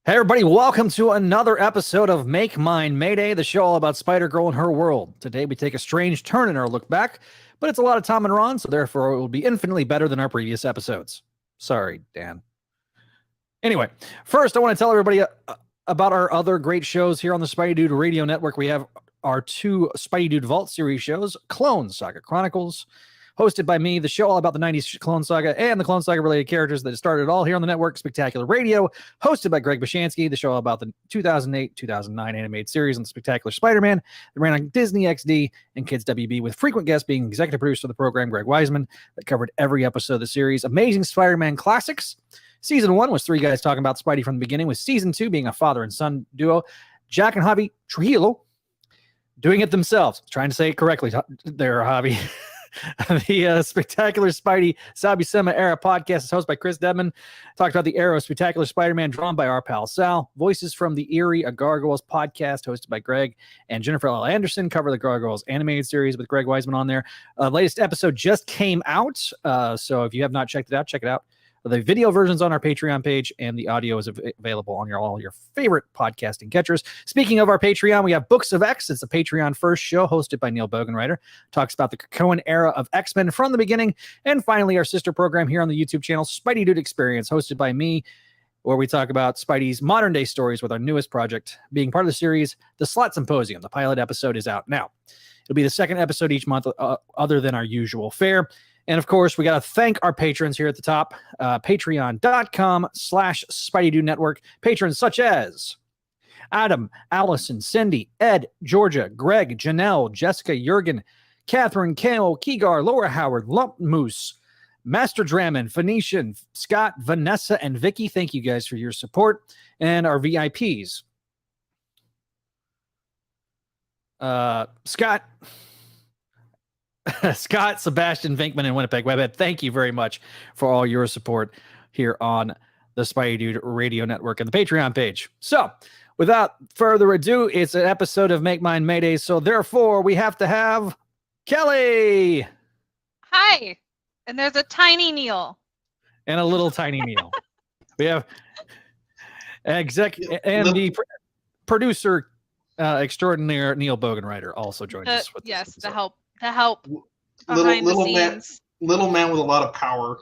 Hey everybody, welcome to another episode of Mine Mayday, the show all about Spider-Girl and her world. Today we take a strange turn in our look back, but it's a lot of Tom and Ron, so therefore it will be infinitely better than our previous episodes. Sorry, Dan. Anyway, first I want to tell everybody about our other great shows here on the Spidey Dude Radio Network. We have our two Spidey Dude Vault series shows, Clone Saga Chronicles, hosted by me, the show all about the 90s Clone Saga and the Clone Saga related characters that started all here on the network, Spectacular Radio, hosted by Greg Bashansky, the show all about the 2008-2009 animated series on the Spectacular Spider-Man that ran on Disney XD and Kids WB, with frequent guests being executive producer of the program, Greg Wiseman, that covered every episode of the series. Amazing Spider-Man classics. Season 1 was three guys talking about Spidey from the beginning, with Season 2 being a father and son duo, Jack and Javi Trujillo, doing it themselves. Trying to say it correctly there, Javi. The Spectacular Spidey Sal Buscema era podcast is hosted by Chris Dedman. Talked about the era of Spectacular Spider-Man, drawn by our pal Sal. Voices from the Eerie A Gargoyles podcast, hosted by Greg and Jennifer L. Anderson, cover the Gargoyles animated series with Greg Wiseman on there. Latest episode just came out, so if you have not checked it out, check it out. The video version's on our Patreon page, and the audio is available on all your favorite podcasting catchers. Speaking of our Patreon, we have Books of X. It's a Patreon first show hosted by Neil Bogenreiter. Talks about the Cohen era of X-Men from the beginning. And finally, our sister program here on the YouTube channel, Spidey Dude Experience, hosted by me, where we talk about Spidey's modern day stories with our newest project being part of the series, The Slot Symposium. The pilot episode is out now. It'll be the second episode each month, other than our usual fare. And of course, we got to thank our patrons here at the top, patreon.com/SpideyDude Network. Patrons such as Adam, Allison, Cindy, Ed, Georgia, Greg, Janelle, Jessica, Jurgen, Catherine, Kale, Keegar, Laura Howard, Lump Moose, Master Draman, Phoenician, Scott, Vanessa, and Vicky. Thank you guys for your support. And our VIPs. Scott, Sebastian, Vinkman, and Winnipeg Webhead, thank you very much for all your support here on the Spidey Dude Radio Network and the Patreon page. So, without further ado, it's an episode of Make Mine Mayday, so therefore we have to have Kelly! Hi! And there's a tiny Neil. And a little tiny Neil. We have producer extraordinaire Neil Bogenreiter also joined us with yes, this the help little man with a lot of power.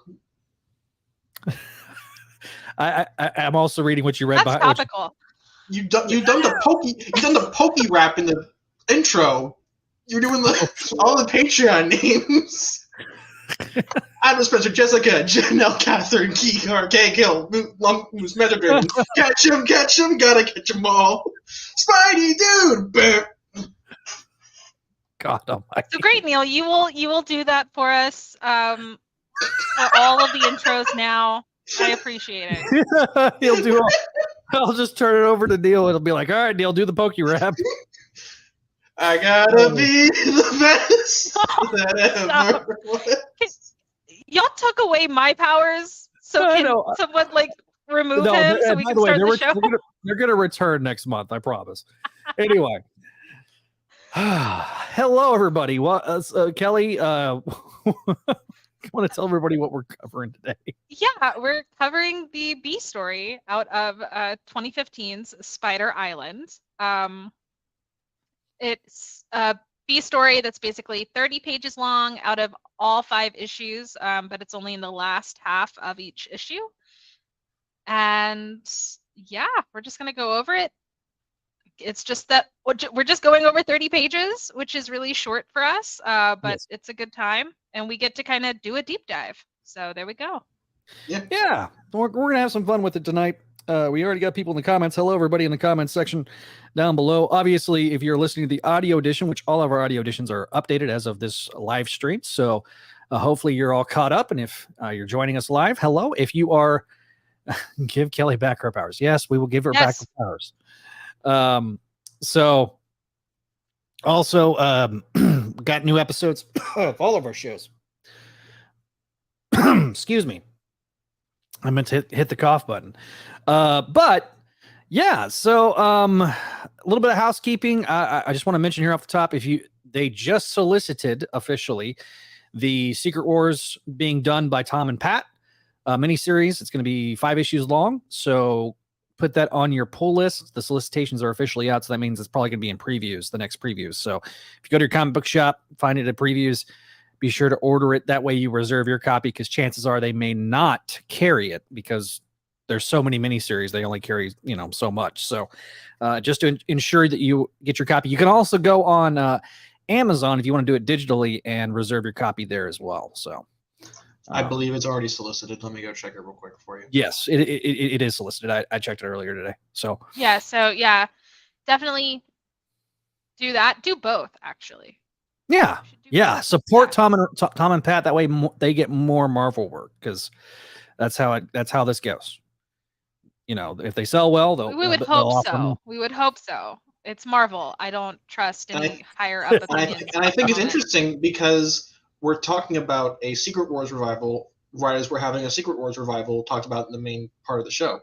I'm also reading what you read. That's topical. You've done the pokey rap in the intro. You're doing all the Patreon names. Adam Spencer, Jessica, Janelle, Catherine, Keegar, K-Kill, Lump, Moose, Metatron. Catch him, gotta catch them all. Spidey Dude! God almighty. So great, Neil. You will do that for us for all of the intros now. I appreciate it. He'll do all. I'll just turn it over to Neil. It'll be like, all right, Neil, do the pokey rap. I gotta be the best that ever was. Y'all took away my powers, so can someone remove him so we can start the show? They're gonna return next month, I promise. Anyway. Hello, everybody. Well, Kelly, I want to tell everybody what we're covering today. Yeah, we're covering the B story out of 2015's Spider Island. It's a B story that's basically 30 pages long out of all 5 issues, but it's only in the last half of each issue. And yeah, we're just going to go over it. It's just that we're just going over 30 pages, which is really short for us, but yes, it's a good time, and we get to kind of do a deep dive. So there we go. Yeah. We're going to have some fun with it tonight. We already got people in the comments. Hello, everybody in the comments section down below. Obviously, if you're listening to the audio edition, which all of our audio editions are updated as of this live stream, so hopefully you're all caught up, and if you're joining us live, hello. If you are, give Kelly back her powers. Yes, we will give her back her powers. So also got new episodes of all of our shows. Excuse me, I meant to hit the cough button. But yeah, so a little bit of housekeeping. I just want to mention here off the top, they just solicited officially the Secret Wars being done by Tom and Pat miniseries. It's going to be 5 issues long, so put that on your pull list. The solicitations are officially out, so that means it's probably going to be in previews, the next previews. So if you go to your comic book shop, find it at previews, be sure to order it. That way you reserve your copy, because chances are they may not carry it because there's so many miniseries. They only carry, so much. So just to ensure that you get your copy. You can also go on Amazon if you want to do it digitally and reserve your copy there as well. So I believe it's already solicited. Let me go check it real quick for you. Yes, it is solicited. I checked it earlier today. So yeah, definitely do that. Do both, actually. Yeah. Support Tom and Pat. That way they get more Marvel work, because that's how this goes. If they sell well, we would hope so. We would hope so. It's Marvel. I don't trust any higher up opinions. And I think it's interesting because we're talking about a Secret Wars revival right as we're having a Secret Wars revival talked about in the main part of the show.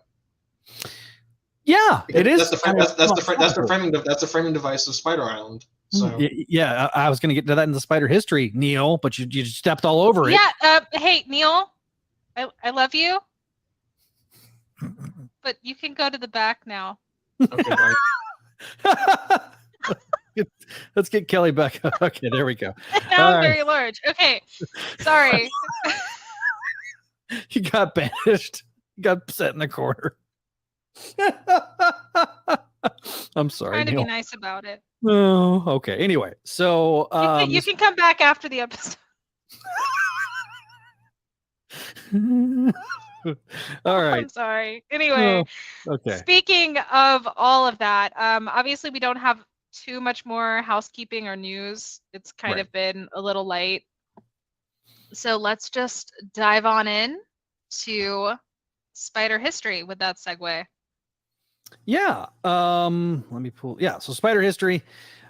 Yeah, because it is. That's the framing device of Spider Island. So yeah, I was going to get to that in the Spider history, Neil, but you stepped all over it. Yeah. Hey, Neil, I love you, but you can go to the back now. Okay, bye. Let's get Kelly back. Okay, there we go. Now I'm very large. Okay, sorry. You got banished. You got set in the corner. I'm sorry. Trying to be nice about it. Oh, okay. Anyway, so you can come back after the episode. All right. I'm sorry. Anyway, okay. Speaking of all of that, obviously we don't have too much more housekeeping or news. It's kind of been a little light. So let's just dive on in to Spider history with that segue. Yeah. Let me pull. Yeah. So Spider history.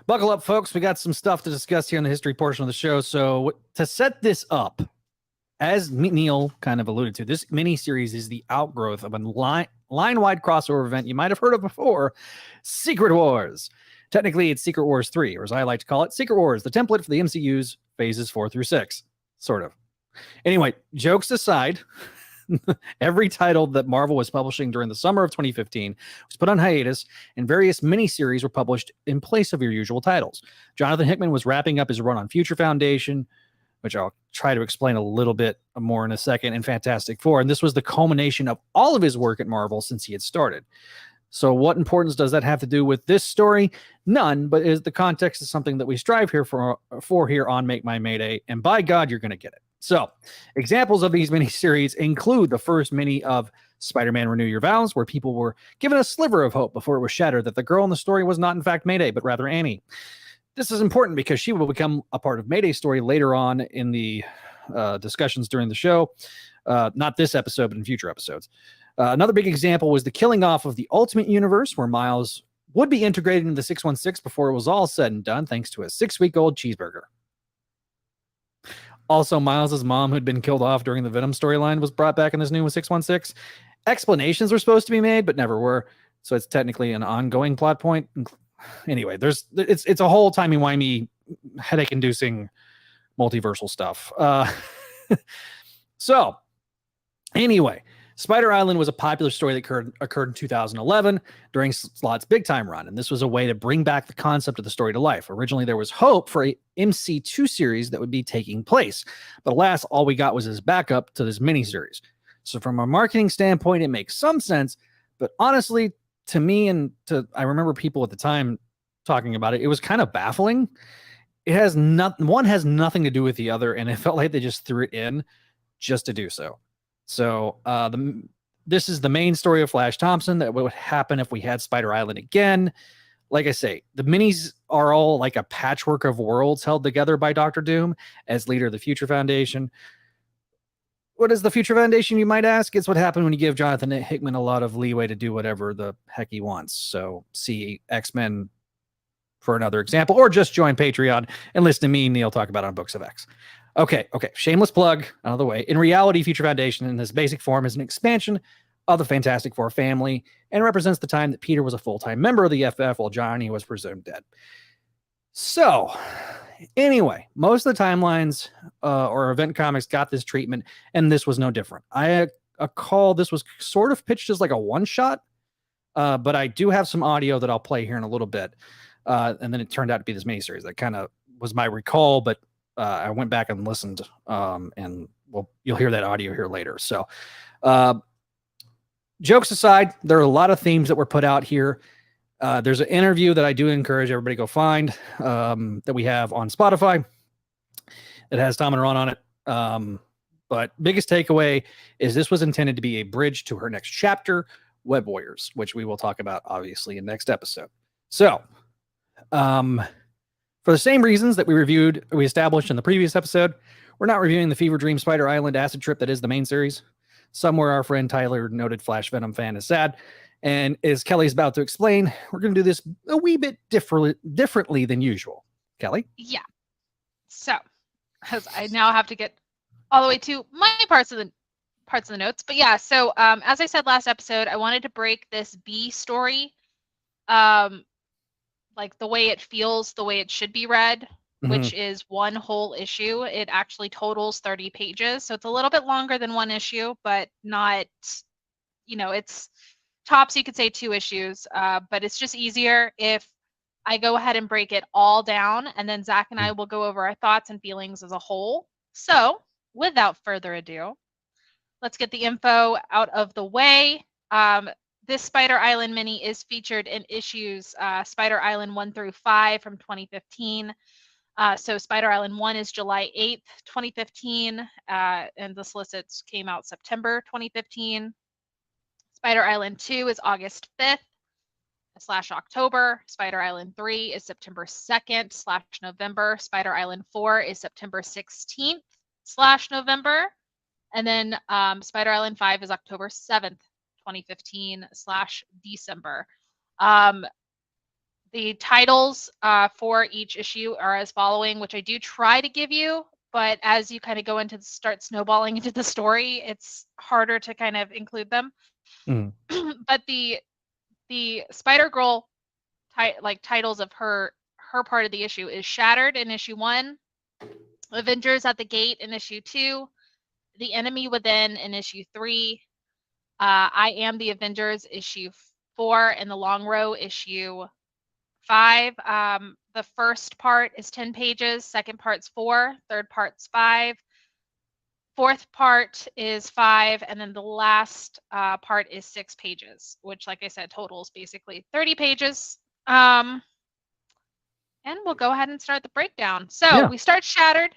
Buckle up, folks. We got some stuff to discuss here in the history portion of the show. So to set this up, as Neil kind of alluded to, this mini-series is the outgrowth of a line-wide crossover event you might have heard of before, Secret Wars. Technically, it's Secret Wars 3, or as I like to call it, Secret Wars, the template for the MCU's phases 4 through 6. Sort of. Anyway, jokes aside, every title that Marvel was publishing during the summer of 2015 was put on hiatus, and various miniseries were published in place of your usual titles. Jonathan Hickman was wrapping up his run on Future Foundation, which I'll try to explain a little bit more in a second, and Fantastic Four. And this was the culmination of all of his work at Marvel since he had started. So what importance does that have to do with this story? None, but is the context is something that we strive here for here on Make Mine Mayday, and by God, you're going to get it. So examples of these miniseries include the first mini of Spider-Man Renew Your Vows, where people were given a sliver of hope before it was shattered that the girl in the story was not in fact Mayday, but rather Annie. This is important because she will become a part of Mayday's story later on in the discussions during the show. Not this episode, but in future episodes. Another big example was the killing off of the Ultimate Universe, where Miles would be integrated into the 616 before it was all said and done, thanks to a 6-week-old cheeseburger. Also, Miles' mom, who'd been killed off during the Venom storyline, was brought back in this new 616. Explanations were supposed to be made, but never were. So it's technically an ongoing plot point. Anyway, it's a whole timey-wimey, headache-inducing multiversal stuff. So, anyway, Spider Island was a popular story that occurred in 2011 during Slott's Big Time run, and this was a way to bring back the concept of the story to life. Originally, there was hope for a MC2 series that would be taking place, but alas, all we got was his backup to this miniseries. So from a marketing standpoint, it makes some sense, but honestly, to me I remember people at the time talking about it, it was kind of baffling. One has nothing to do with the other, and it felt like they just threw it in just to do so. So this is the main story of Flash Thompson, that what would happen if we had Spider Island again. Like I say, the minis are all like a patchwork of worlds held together by Dr. Doom as leader of the Future Foundation. What is the Future Foundation, you might ask? It's what happened when you give Jonathan Hickman a lot of leeway to do whatever the heck he wants. So see X-Men for another example, or just join Patreon and listen to me, Neil, talk about it on Books of X. Okay. Shameless plug out of the way. In reality, Future Foundation in this basic form is an expansion of the Fantastic Four family and represents the time that Peter was a full-time member of the FF while Johnny was presumed dead. So, anyway, most of the timelines or event comics got this treatment, and this was no different. I recall this was sort of pitched as like a one-shot, But I do have some audio that I'll play here in a little bit. And then it turned out to be this miniseries. That kind of was my recall, but I went back and listened, and you'll hear that audio here later. So jokes aside, there are a lot of themes that were put out here. There's an interview that I do encourage everybody to go find that we have on Spotify. It has Tom and Ron on it. But biggest takeaway is this was intended to be a bridge to her next chapter, Web Warriors, which we will talk about obviously in next episode. So, for the same reasons that we established in the previous episode, we're not reviewing the Fever Dream Spider Island acid trip that is the main series. Somewhere our friend Tyler, noted Flash Venom fan, is sad. And as Kelly's about to explain, we're going to do this a wee bit differently than usual. Kelly? Yeah. So, because I now have to get all the way to my parts of the notes. But yeah, so as I said last episode, I wanted to break this B story, like the way it feels, the way it should be read, which is one whole issue. It actually totals 30 pages. So it's a little bit longer than one issue, but not, it's tops, you could say 2 issues. But it's just easier if I go ahead and break it all down, and then Zach and I will go over our thoughts and feelings as a whole. So without further ado, let's get the info out of the way. This Spider Island mini is featured in issues Spider Island 1 through 5 from 2015. So Spider Island 1 is July 8th, 2015, and the solicits came out September 2015. Spider Island 2 is August 5th / October. Spider Island 3 is September 2nd / November. Spider Island 4 is September 16th / November. And then Spider Island 5 is October 7th, 2015 / December. The titles for each issue are as following, which I do try to give you, but as you kind of go into start snowballing into the story, it's harder to kind of include them. But the Spider Girl titles of her part of the issue is Shattered in issue 1, Avengers at the Gate in issue 2, The Enemy Within in issue 3, I Am the Avengers issue 4, and The Long Row issue 5. The first part is 10 pages, second part's 4, third part's 5, fourth part is 5, and then the last part is 6 pages, which, like I said, totals basically 30 pages. And we'll go ahead and start the breakdown. So we start Shattered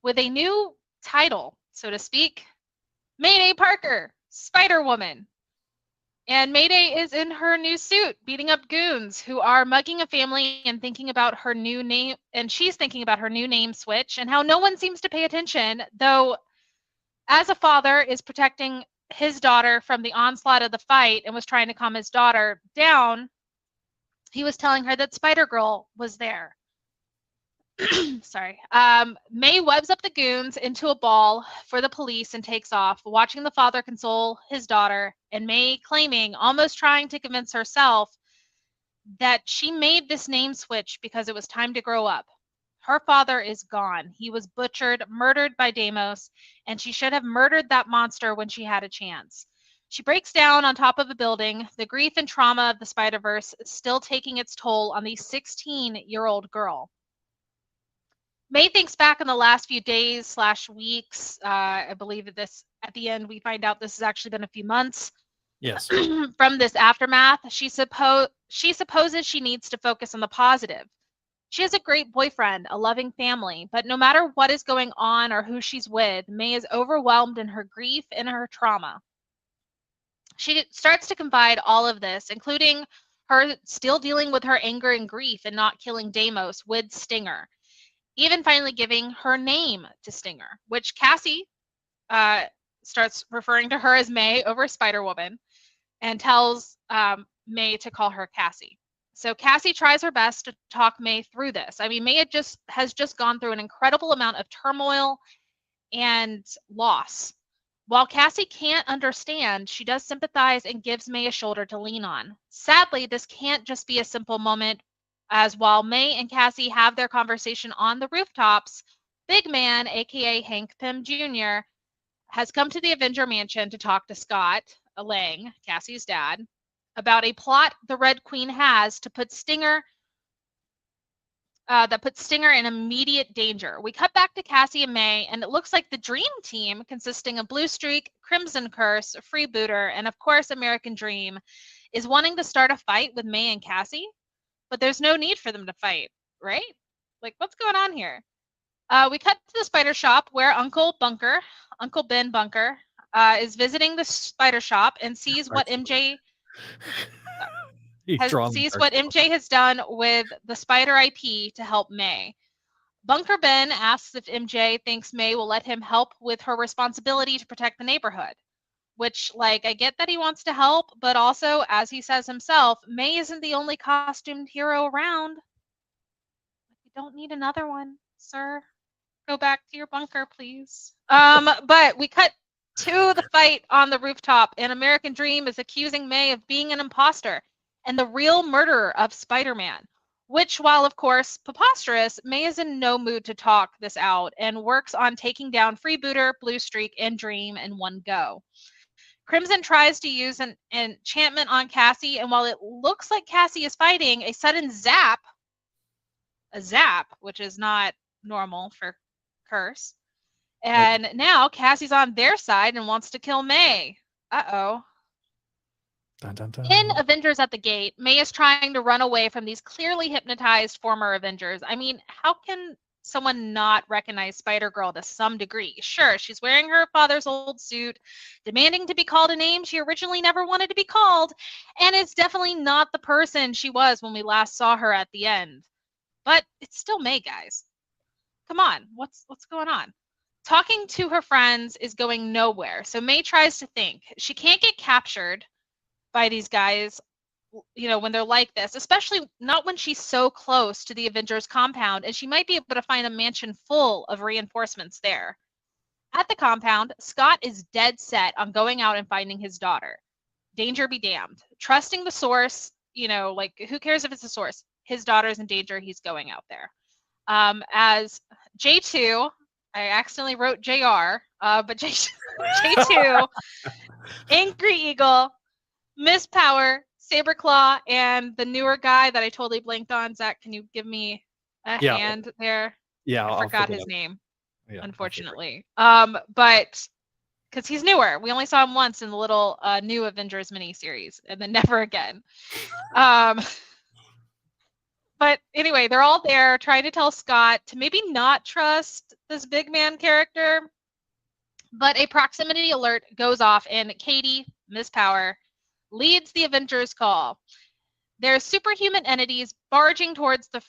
with a new title, so to speak, Mayday Parker, Spider-Woman. And Mayday is in her new suit, beating up goons who are mugging a family and thinking about her new name. And she's thinking about her new name switch and how no one seems to pay attention, though as a father is protecting his daughter from the onslaught of the fight and was trying to calm his daughter down, he was telling her that Spider-Girl was there. Sorry. May webs up the goons into a ball for the police and takes off, watching the father console his daughter, and May claiming, almost trying to convince herself, that she made this name switch because it was time to grow up. Her father is gone. He was butchered, murdered by Deimos, and she should have murdered that monster when she had a chance. She breaks down on top of a building. The grief and trauma of the Spider-Verse is still taking its toll on the 16-year-old girl. May thinks back on the last few days / weeks. I believe that this, at the end, we find out this has actually been a few months. Yes. From this aftermath, she supposes she needs to focus on the positive. She has a great boyfriend, a loving family, but no matter what is going on or who she's with, May is overwhelmed in her grief and her trauma. She starts to confide all of this, including her still dealing with her anger and grief and not killing Deimos with Stinger. Even finally giving her name to Stinger, which Cassie starts referring to her as May over Spider-Woman and tells May to call her Cassie. So Cassie tries her best to talk May through this. I mean, May has just gone through an incredible amount of turmoil and loss. While Cassie can't understand, she does sympathize and gives May a shoulder to lean on. Sadly, this can't just be a simple moment, as while May and Cassie have their conversation on the rooftops, Big Man, aka Hank Pym Jr., has come to the Avenger Mansion to talk to Scott, Lang, Cassie's dad, about a plot the Red Queen has to put Stinger that puts Stinger in immediate danger. We cut back to Cassie and May, and it looks like the Dream Team, consisting of Blue Streak, Crimson Curse, Freebooter, and of course American Dream, is wanting to start a fight with May and Cassie, but there's no need for them to fight, right? Like, what's going on here? We cut to the spider shop where Uncle Ben Bunker, is visiting the spider shop and sees what MJ has done with the spider IP to help May. Bunker Ben asks if MJ thinks May will let him help with her responsibility to protect the neighborhood, which, like, I get that he wants to help, but also, as he says himself, May isn't the only costumed hero around. You don't need another one, sir. Go back to your bunker, please. But we cut to the fight on the rooftop, and American Dream is accusing May of being an imposter and the real murderer of Spider-Man, which, while of course preposterous, May is in no mood to talk this out and works on taking down Freebooter, Blue Streak, and Dream in one go. Crimson tries to use an enchantment on Cassie, and while it looks like Cassie is fighting, a sudden zap, which is not normal for Curse, and now Cassie's on their side and wants to kill May. Uh-oh. Dun, dun, dun. In Avengers at the Gate, May is trying to run away from these clearly hypnotized former Avengers. I mean, how can someone not recognize Spider-Girl to some degree? Sure, she's wearing her father's old suit, demanding to be called a name she originally never wanted to be called, and it's definitely not the person she was when we last saw her at the end. But it's still May, guys. Come on, what's going on? Talking to her friends is going nowhere, so May tries to think. She can't get captured by these guys, you know, when they're like this, especially not when she's so close to the Avengers compound, and she might be able to find a mansion full of reinforcements there. At the compound, Scott is dead set on going out and finding his daughter. Danger be damned. Trusting the source, you know, like, who cares if it's the source? His daughter's in danger, he's going out there. As J2, I accidentally wrote JR, but J2, Angry Eagle, Miss Power, Saberclaw, and the newer guy that I totally blanked on. Zach, can you give me a hand there? Yeah, I forgot his name, unfortunately. But because he's newer, we only saw him once in the little new Avengers miniseries, and then never again. But anyway, they're all there trying to tell Scott to maybe not trust this big man character. But a proximity alert goes off, and Katie, Miss Power, leads the Avengers call. There's superhuman entities barreling towards the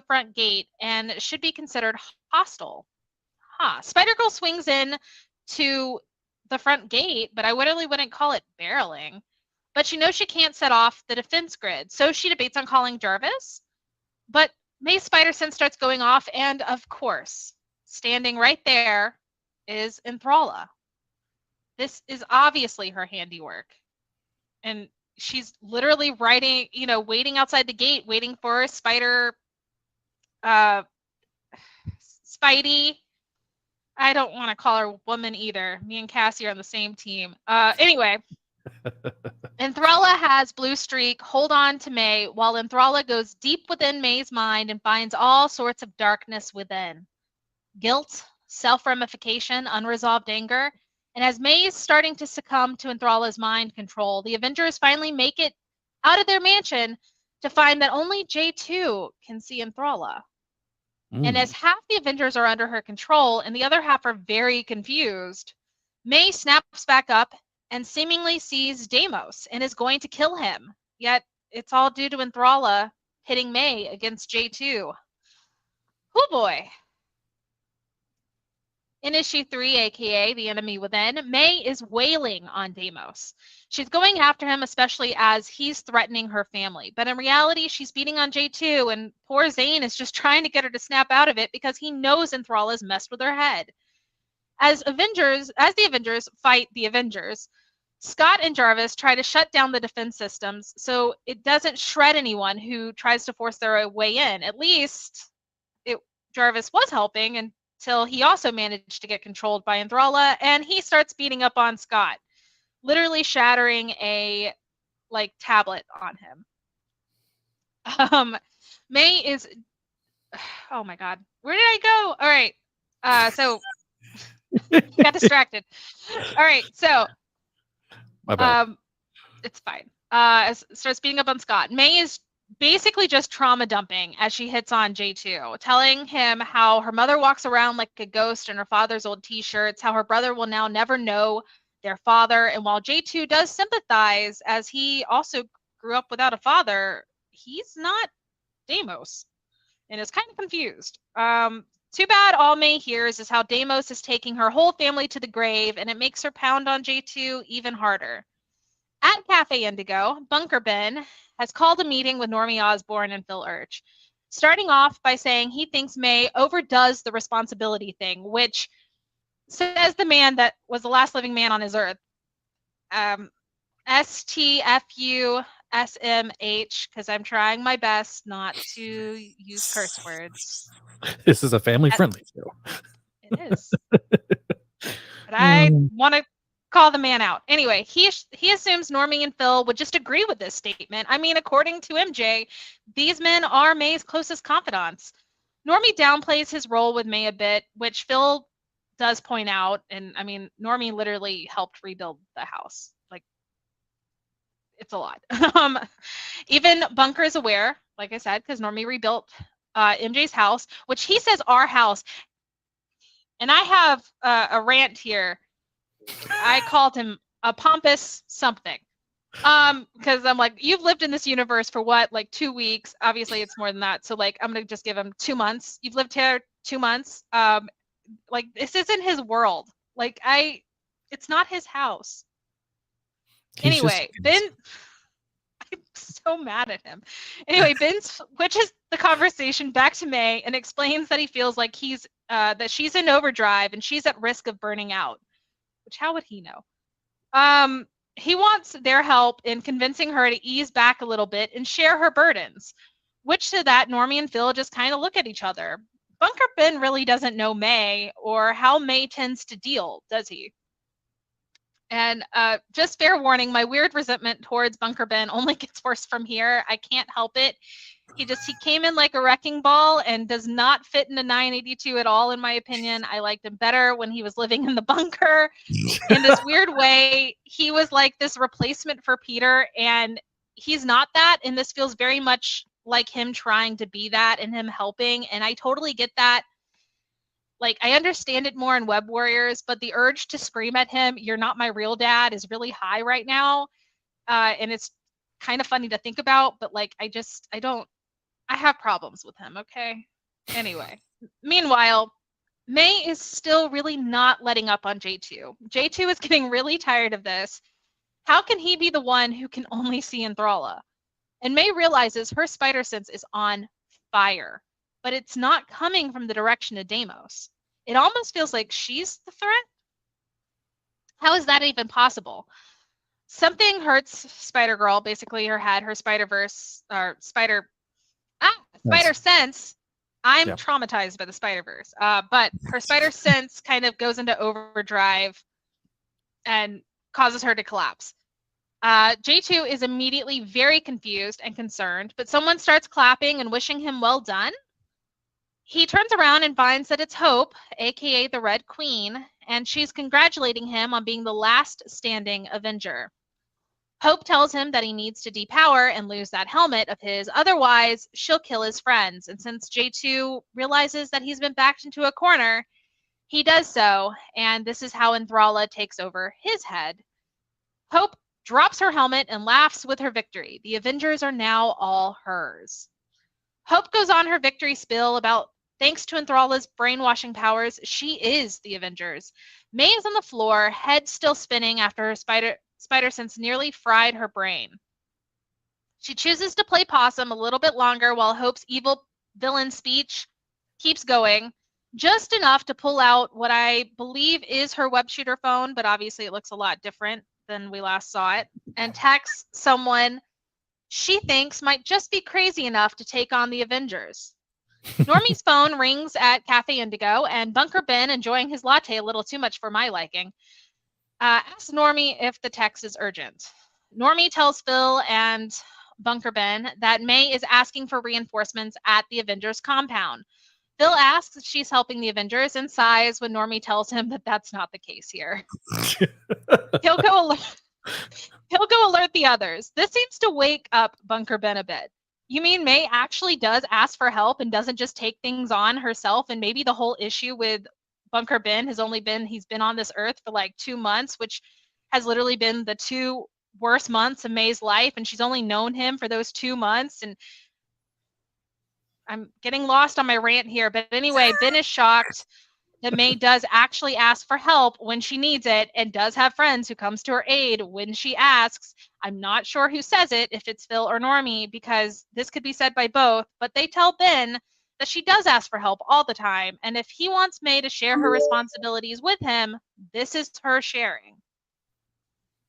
front gate and should be considered hostile. Spider-Girl swings in to the front gate, but I literally wouldn't call it barreling. But she knows she can't set off the defense grid, so she debates on calling Jarvis. But May's spider sense starts going off, and of course, standing right there is Enthralla. This is obviously her handiwork. And she's literally waiting outside the gate, waiting for Spidey. I don't want to call her woman either. Me and Cassie are on the same team. Anyway. Enthralla has Blue Streak hold on to May, while Enthralla goes deep within May's mind and finds all sorts of darkness within. Guilt, self-ramification, unresolved anger. And as May is starting to succumb to Enthralla's mind control, the Avengers finally make it out of their mansion to find that only J2 can see Enthralla. And as half the Avengers are under her control and the other half are very confused, May snaps back up and seemingly sees Deimos and is going to kill him. Yet it's all due to Enthralla hitting May against J2. Oh boy. In issue 3, aka The Enemy Within, May is wailing on Deimos. She's going after him, especially as he's threatening her family. But in reality, she's beating on J2, and poor Zane is just trying to get her to snap out of it because he knows Enthralla's messed with her head. As the Avengers fight the Avengers, Scott and Jarvis try to shut down the defense systems so it doesn't shred anyone who tries to force their way in. At least Jarvis was helping until he also managed to get controlled by Enthralla, and he starts beating up on Scott. literally shattering a tablet on him. May is, oh my God, where did I go? All right, so got distracted. All right, so My bad. it's fine. Starts beating up on Scott. May is basically just trauma dumping as she hits on J2, telling him how her mother walks around like a ghost in her father's old t-shirts, how her brother will now never know their father. And while J2 does sympathize, as he also grew up without a father, he's not Deimos and is kind of confused. Too bad all May hears is how Deimos is taking her whole family to the grave, and it makes her pound on J2 even harder. At Cafe Indigo, Bunker Ben has called a meeting with Normie Osborn and Phil Urch, starting off by saying he thinks May overdoes the responsibility thing, which, says the man that was the last living man on his earth, STFUSMH, because I'm trying my best not to use curse words. This is a family-friendly show. It is. But I want to call the man out. Anyway, he assumes Normie and Phil would just agree with this statement. I mean, according to MJ, these men are May's closest confidants. Normie downplays his role with May a bit, which Phil does point out. And I mean, Normie literally helped rebuild the house. Like, it's a lot. Even Bunker is aware, like I said, because Normie rebuilt MJ's house, which he says our house. And I have a rant here. I called him a pompous something. Because I'm like, you've lived in this universe for what, like 2 weeks? Obviously, it's more than that. So, like, I'm going to just give him 2 months. You've lived here 2 months. Like, this isn't his world. Like, it's not his house. Anyway, Ben, I'm so mad at him. Anyway, Ben switches the conversation back to May and explains that he feels like that she's in overdrive and she's at risk of burning out. Which, how would he know? He wants their help in convincing her to ease back a little bit and share her burdens. Which to that, Normie and Phil just kind of look at each other. Bunker Ben really doesn't know May or how May tends to deal, does he? And just fair warning, my weird resentment towards Bunker Ben only gets worse from here. I can't help it. He came in like a wrecking ball and does not fit in a 982 at all, in my opinion. I liked him better when he was living in the bunker. In this weird way, he was like this replacement for Peter, and he's not that. And this feels very much like him trying to be that and him helping. And I totally get that. Like, I understand it more in Web Warriors, but the urge to scream at him, "You're not my real dad," is really high right now. And it's kind of funny to think about, but like, I have problems with him, okay? Anyway, meanwhile, May is still really not letting up on J2. J2 is getting really tired of this. How can he be the one who can only see Enthralla? And May realizes her spider sense is on fire, but it's not coming from the direction of Deimos. It almost feels like she's the threat. How is that even possible? Something hurts Spider-Girl, basically her head, her Spider-Verse, or Spider Sense. I'm traumatized by the Spider-Verse. But her Spider Sense kind of goes into overdrive and causes her to collapse. J2 is immediately very confused and concerned, but someone starts clapping and wishing him well done. He turns around and finds that it's Hope, aka the Red Queen, and she's congratulating him on being the last standing Avenger. Hope tells him that he needs to depower and lose that helmet of his, otherwise she'll kill his friends. And since J2 realizes that he's been backed into a corner, he does so, and this is how Enthralla takes over his head. Hope drops her helmet and laughs with her victory. The Avengers are now all hers. Hope goes on her victory spiel about thanks to Enthralla's brainwashing powers, she is the Avengers. May is on the floor, head still spinning after her spider sense nearly fried her brain. She chooses to play possum a little bit longer while Hope's evil villain speech keeps going, just enough to pull out what I believe is her web shooter phone, but obviously it looks a lot different than we last saw it, and texts someone she thinks might just be crazy enough to take on the Avengers. Normie's phone rings at Cafe Indigo, and Bunker Ben, enjoying his latte a little too much for my liking, Asks Normie if the text is urgent. Normie tells Phil and Bunker Ben that May is asking for reinforcements at the Avengers compound. Phil asks if she's helping the Avengers and sighs when Normie tells him that that's not the case here. He'll go alert the others. This seems to wake up Bunker Ben a bit. You mean May actually does ask for help and doesn't just take things on herself, and maybe the whole issue with Bunker Ben has only been he's been on this earth for like 2 months, which has literally been the 2 worst months of May's life, and she's only known him for those 2 months. And I'm getting lost on my rant here, but anyway, Ben is shocked that May does actually ask for help when she needs it and does have friends who comes to her aid when she asks. I'm not sure who says it, if it's Phil or Normie, because this could be said by both, but they tell Ben that she does ask for help all the time, and if he wants May to share her responsibilities with him, this is her sharing.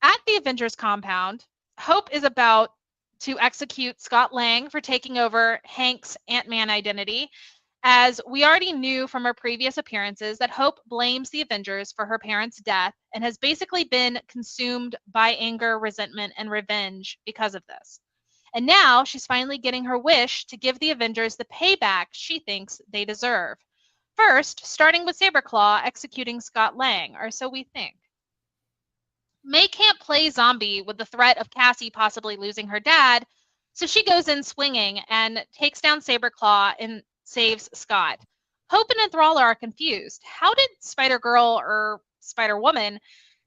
At the Avengers compound, Hope is about to execute Scott Lang for taking over Hank's Ant-Man identity, as we already knew from her previous appearances that Hope blames the Avengers for her parents' death and has basically been consumed by anger, resentment, and revenge because of this. And now she's finally getting her wish to give the Avengers the payback she thinks they deserve. First, starting with Saberclaw executing Scott Lang, or so we think. May can't play zombie with the threat of Cassie possibly losing her dad, so she goes in swinging and takes down Saberclaw and saves Scott. Hope and Enthralla are confused. How did Spider-Girl or Spider-Woman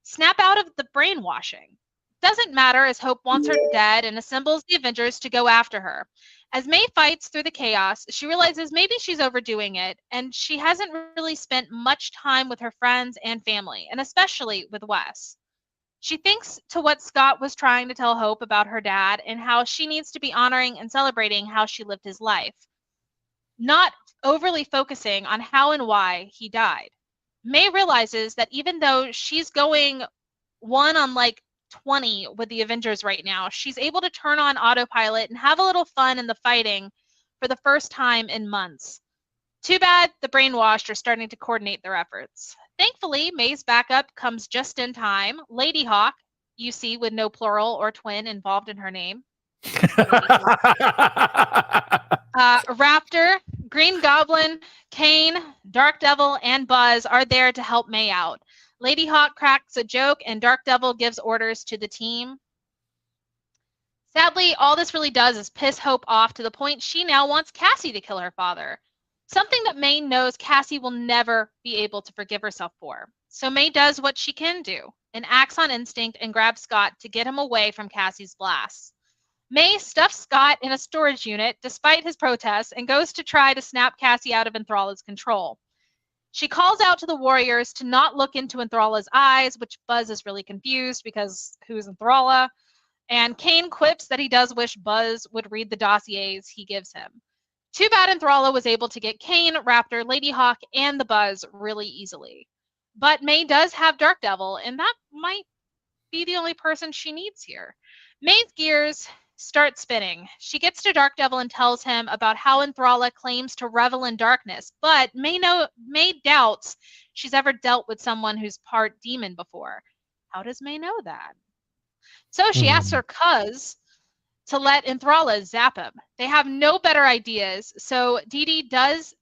snap out of the brainwashing? Doesn't matter, as Hope wants her dead and assembles the Avengers to go after her. As May fights through the chaos, she realizes maybe she's overdoing it, and she hasn't really spent much time with her friends and family, and especially with Wes. She thinks to what Scott was trying to tell Hope about her dad and how she needs to be honoring and celebrating how she lived his life, not overly focusing on how and why he died. May realizes that even though she's going 1 on like 20 with the Avengers right now, she's able to turn on autopilot and have a little fun in the fighting for the first time in months. Too bad the brainwashed are starting to coordinate their efforts. Thankfully, May's backup comes just in time. Lady Hawk, you see, with no plural or twin involved in her name. Raptor, Green Goblin, Kane, Dark Devil, and Buzz are there to help May out. Lady Hawk cracks a joke, and Dark Devil gives orders to the team. Sadly, all this really does is piss Hope off to the point she now wants Cassie to kill her father. Something that May knows Cassie will never be able to forgive herself for. So May does what she can do and acts on instinct and grabs Scott to get him away from Cassie's blasts. May stuffs Scott in a storage unit despite his protests and goes to try to snap Cassie out of Enthralla's control. She calls out to the warriors to not look into Enthralla's eyes, which Buzz is really confused because who's Enthralla? And Kane quips that he does wish Buzz would read the dossiers he gives him. Too bad Enthralla was able to get Kane, Raptor, Lady Hawk, and the Buzz really easily. But May does have Dark Devil, and that might be the only person she needs here. May's gears start spinning. She gets to Dark Devil and tells him about how Enthralla claims to revel in darkness, but May doubts she's ever dealt with someone who's part demon before. How does May know that? So she asks her cuz to let Enthralla zap him. They have no better ideas, so Dee Dee does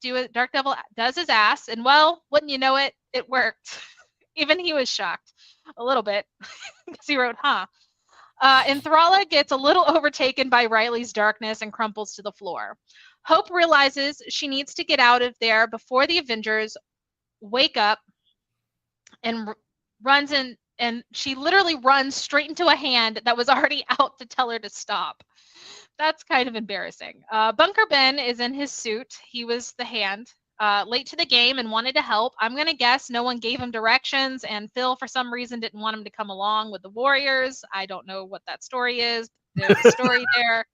do it. Dark Devil does his ass, and well, wouldn't you know it, it worked. Even he was shocked a little bit because he wrote, huh. Enthralla gets a little overtaken by Riley's darkness and crumples to the floor. Hope realizes she needs to get out of there before the Avengers wake up and runs in, and she literally runs straight into a hand that was already out to tell her to stop. That's kind of embarrassing. Bunker Ben is in his suit. He was the hand. Late to the game and wanted to help. I'm going to guess no one gave him directions, and Phil, for some reason, didn't want him to come along with the Warriors. I don't know what that story is. There's a story there.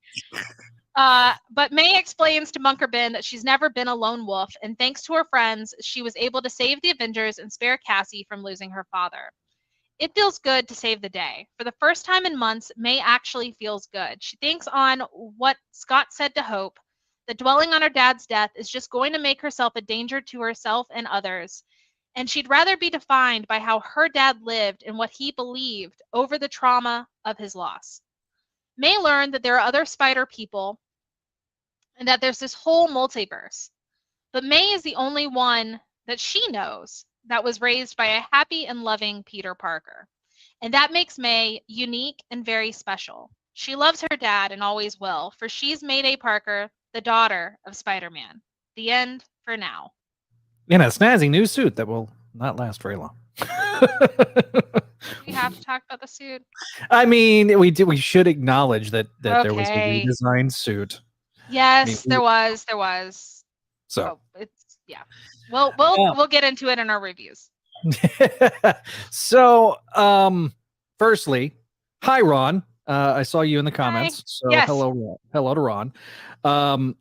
But May explains to Bunker Ben that she's never been a lone wolf, and thanks to her friends, she was able to save the Avengers and spare Cassie from losing her father. It feels good to save the day. For the first time in months, May actually feels good. She thinks on what Scott said to Hope, that dwelling on her dad's death is just going to make herself a danger to herself and others. and she'd rather be defined by how her dad lived and what he believed over the trauma of his loss. May learned that there are other spider people and that there's this whole multiverse. But May is the only one that she knows that was raised by a happy and loving Peter Parker. And that makes May unique and very special. She loves her dad and always will, for she's Mayday Parker, the daughter of Spider-Man. The end for now. In a snazzy new suit that will not last very long. We have to talk about the suit. I mean, we should acknowledge that there was a Okay. redesigned suit. Yes, I mean, there was. So It's we'll get into it in our reviews. so firstly, hi Ron. I saw you in the comments. So Yes. hello to Ron.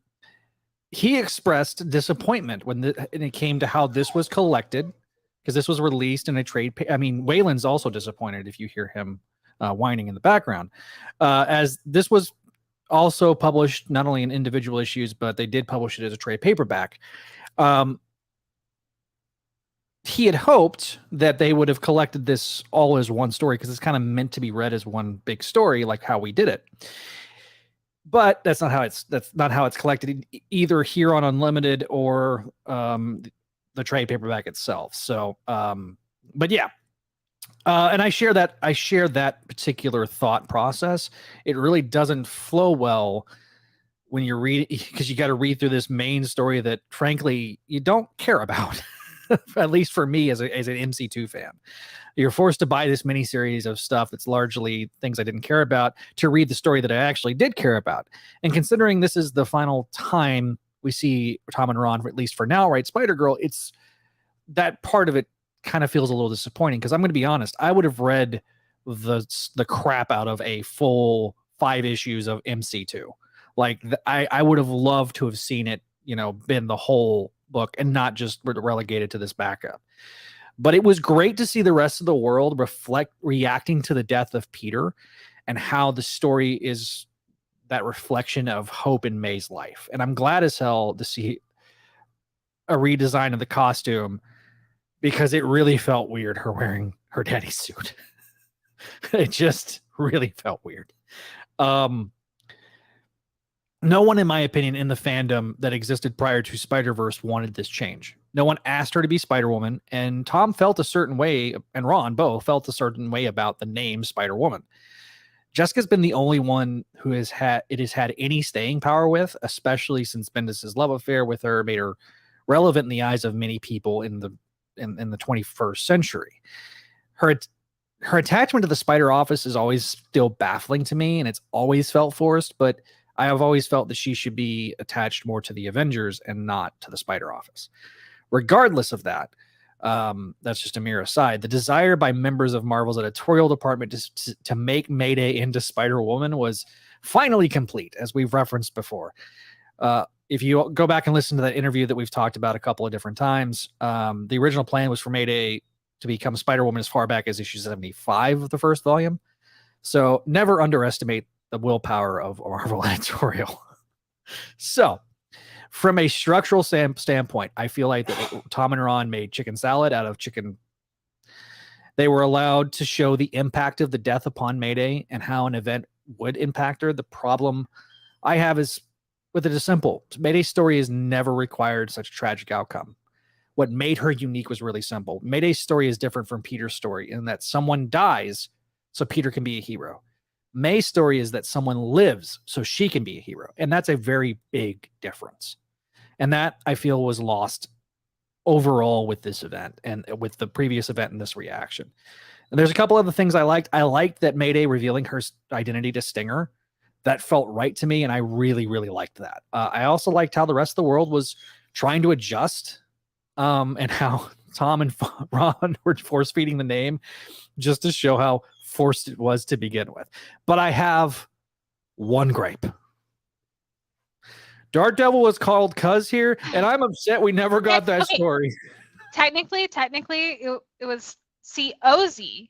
He expressed disappointment when it came to how this was collected, because this was released in a trade. I mean, Waylon's also disappointed if you hear him whining in the background, as this was also published not only in individual issues, but they did publish it as a trade paperback. He had hoped that they would have collected this all as one story, because it's kind of meant to be read as one big story, like how we did it. But that's not how it's collected, either here on Unlimited or the trade paperback itself. So, but yeah. And I share that particular thought process. It really doesn't flow well when you're reading, because you got to read through this main story that, frankly, you don't care about. At least for me as an MC2 fan. You're forced to buy this miniseries of stuff that's largely things I didn't care about to read the story that I actually did care about. And considering this is the final time we see Tom and Ron, at least for now, right, Spider-Girl, it's that part of it kind of feels a little disappointing, because I'm going to be honest, I would have read the crap out of a full 5 issues of MC2. Like, I would have loved to have seen it, been the whole book and not just relegated to this backup. But it was great to see the rest of the world reacting to the death of Peter, and how the story is that reflection of hope in May's life. And I'm glad as hell to see a redesign of the costume, because it really felt weird her wearing her daddy's suit. It just really felt weird. No one, in my opinion, in the fandom that existed prior to Spider-Verse wanted this change. No one asked her to be Spider-Woman, and Tom felt a certain way, and Ron both felt a certain way about the name Spider-Woman. Jessica's been the only one who has had any staying power with, especially since Bendis's love affair with her made her relevant in the eyes of many people in the 21st century. Her attachment to the Spider Office is always still baffling to me, and it's always felt forced, but I have always felt that she should be attached more to the Avengers and not to the Spider Office. Regardless of that, that's just a mere aside. The desire by members of Marvel's editorial department to make Mayday into Spider-Woman was finally complete, as we've referenced before. If you go back and listen to that interview that we've talked about a couple of different times, the original plan was for Mayday to become Spider-Woman as far back as issue 75 of the first volume. So never underestimate the willpower of Marvel editorial. So, from a structural standpoint, I feel like that Tom and Ron made chicken salad out of chicken. They were allowed to show the impact of the death upon Mayday and how an event would impact her. The problem I have is with it is simple. Mayday's story has never required such a tragic outcome. What made her unique was really simple. Mayday's story is different from Peter's story in that someone dies so Peter can be a hero. May's story is that someone lives so she can be a hero. And that's a very big difference. And that, I feel, was lost overall with this event and with the previous event and this reaction. And there's a couple other things I liked. I liked that Mayday revealing her identity to Stinger. That felt right to me, and I really, really liked that. I also liked how the rest of the world was trying to adjust, and how Tom and Ron were force-feeding the name just to show how forced it was to begin with. But I have one gripe. Daredevil was called Cuz here, and I'm upset we never got that story. Technically, it was C-O-Z.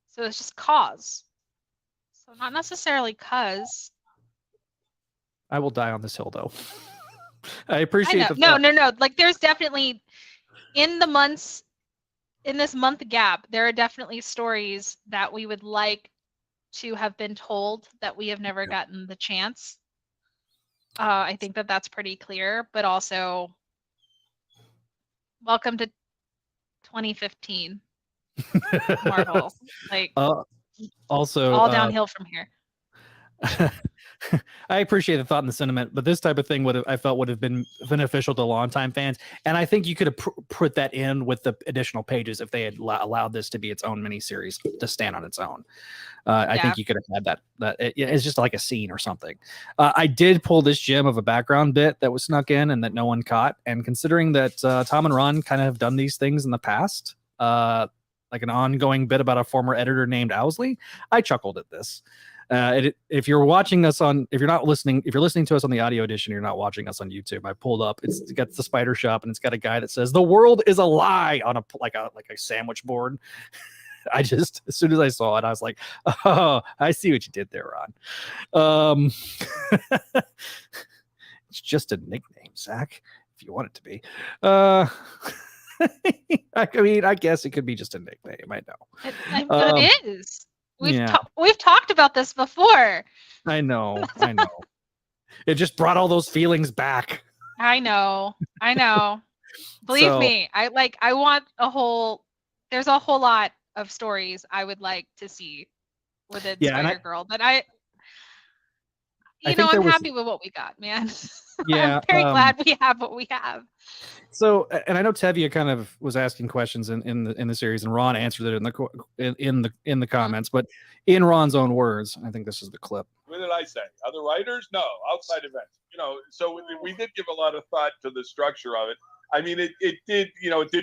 So it's just cause. So not necessarily Cuz. I will die on this hill, though. I appreciate the no. Like, there's definitely in this month gap, there are definitely stories that we would like to have been told that we have never gotten the chance. I think that that's pretty clear, but also welcome to 2015 Marvel. Like Also, all downhill from here. I appreciate the thought and the sentiment, but this type of thing I felt would have been beneficial to longtime fans, and I think you could have put that in with the additional pages if they had allowed this to be its own miniseries to stand on its own. I think you could have had that. It's just like a scene or something. I did pull this gem of a background bit that was snuck in and that no one caught, and considering that Tom and Ron kind of have done these things in the past, like an ongoing bit about a former editor named Owsley, I chuckled at this. If you're watching us if you're listening to us on the audio edition, you're not watching us on YouTube. I pulled up. It's got the Spider Shop, and it's got a guy that says "The world is a lie" on a sandwich board. As soon as I saw it, I was like, "Oh, I see what you did there, Ron." It's just a nickname, Zach, if you want it to be. I mean, I guess it could be just a nickname. I know. It is. We've talked about this before. I know. It just brought all those feelings back. I know. Believe me, I want there's a whole lot of stories I would like to see within Spider-Girl, but I'm happy with what we got, man. Yeah. I'm very glad we have what we have. So, and I know Tevye kind of was asking questions in the series, and Ron answered it in the comments. But in Ron's own words, I think this is the clip. What did I say? Other writers? No, outside events. So we did give a lot of thought to the structure of it. I mean, it did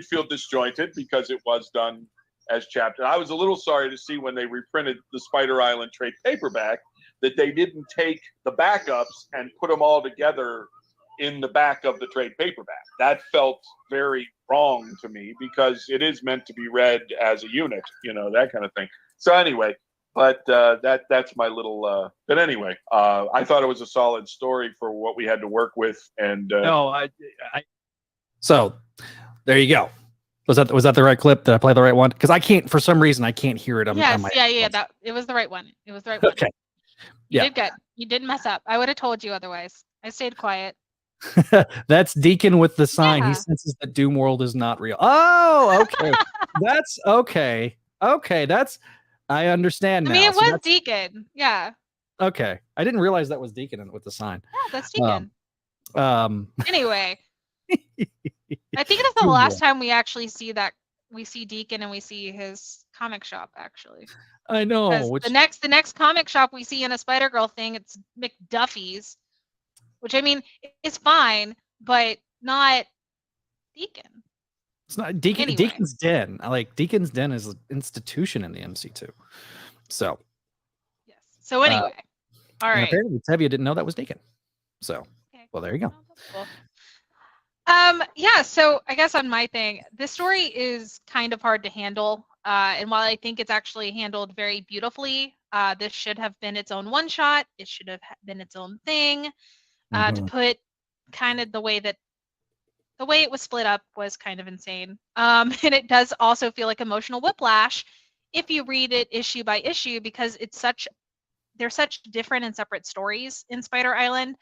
feel disjointed because it was done as chapter. I was a little sorry to see when they reprinted the Spider Island trade paperback that they didn't take the backups and put them all together in the back of the trade paperback. That felt very wrong to me because it is meant to be read as a unit, that kind of thing. So anyway, but that's my little. But anyway, I thought it was a solid story for what we had to work with, and So there you go. Was that the right clip? Did I play the right one? Because for some reason I can't hear it. It was the right one. It was the right one. Okay. You did good. You didn't mess up. I would have told you otherwise. I stayed quiet. That's Deacon with the sign. He senses that Doom World is not real. Oh, okay. That's okay. Okay, I understand now. I mean, it was Deacon. Yeah. Okay. I didn't realize that was Deacon with the sign. Yeah, that's Deacon. Anyway. I think it's the last time we actually see Deacon and we see his comic shop, actually. I know. The next comic shop we see in a Spider-Girl thing, it's McDuffie's, which I mean is fine, but not Deacon. It's not Deacon. Anyway. Deacon's Den. Deacon's Den is an institution in the MC2. So. Yes. So anyway, all right. Apparently, Tevye didn't know that was Deacon. So, well, there you go. Cool. Yeah. So I guess on my thing, this story is kind of hard to handle. And while I think it's actually handled very beautifully, this should have been its own one shot. It should have been its own thing. To put kind of the way it was split up was kind of insane. And it does also feel like emotional whiplash if you read it issue by issue, because they're such different and separate stories in Spider Island.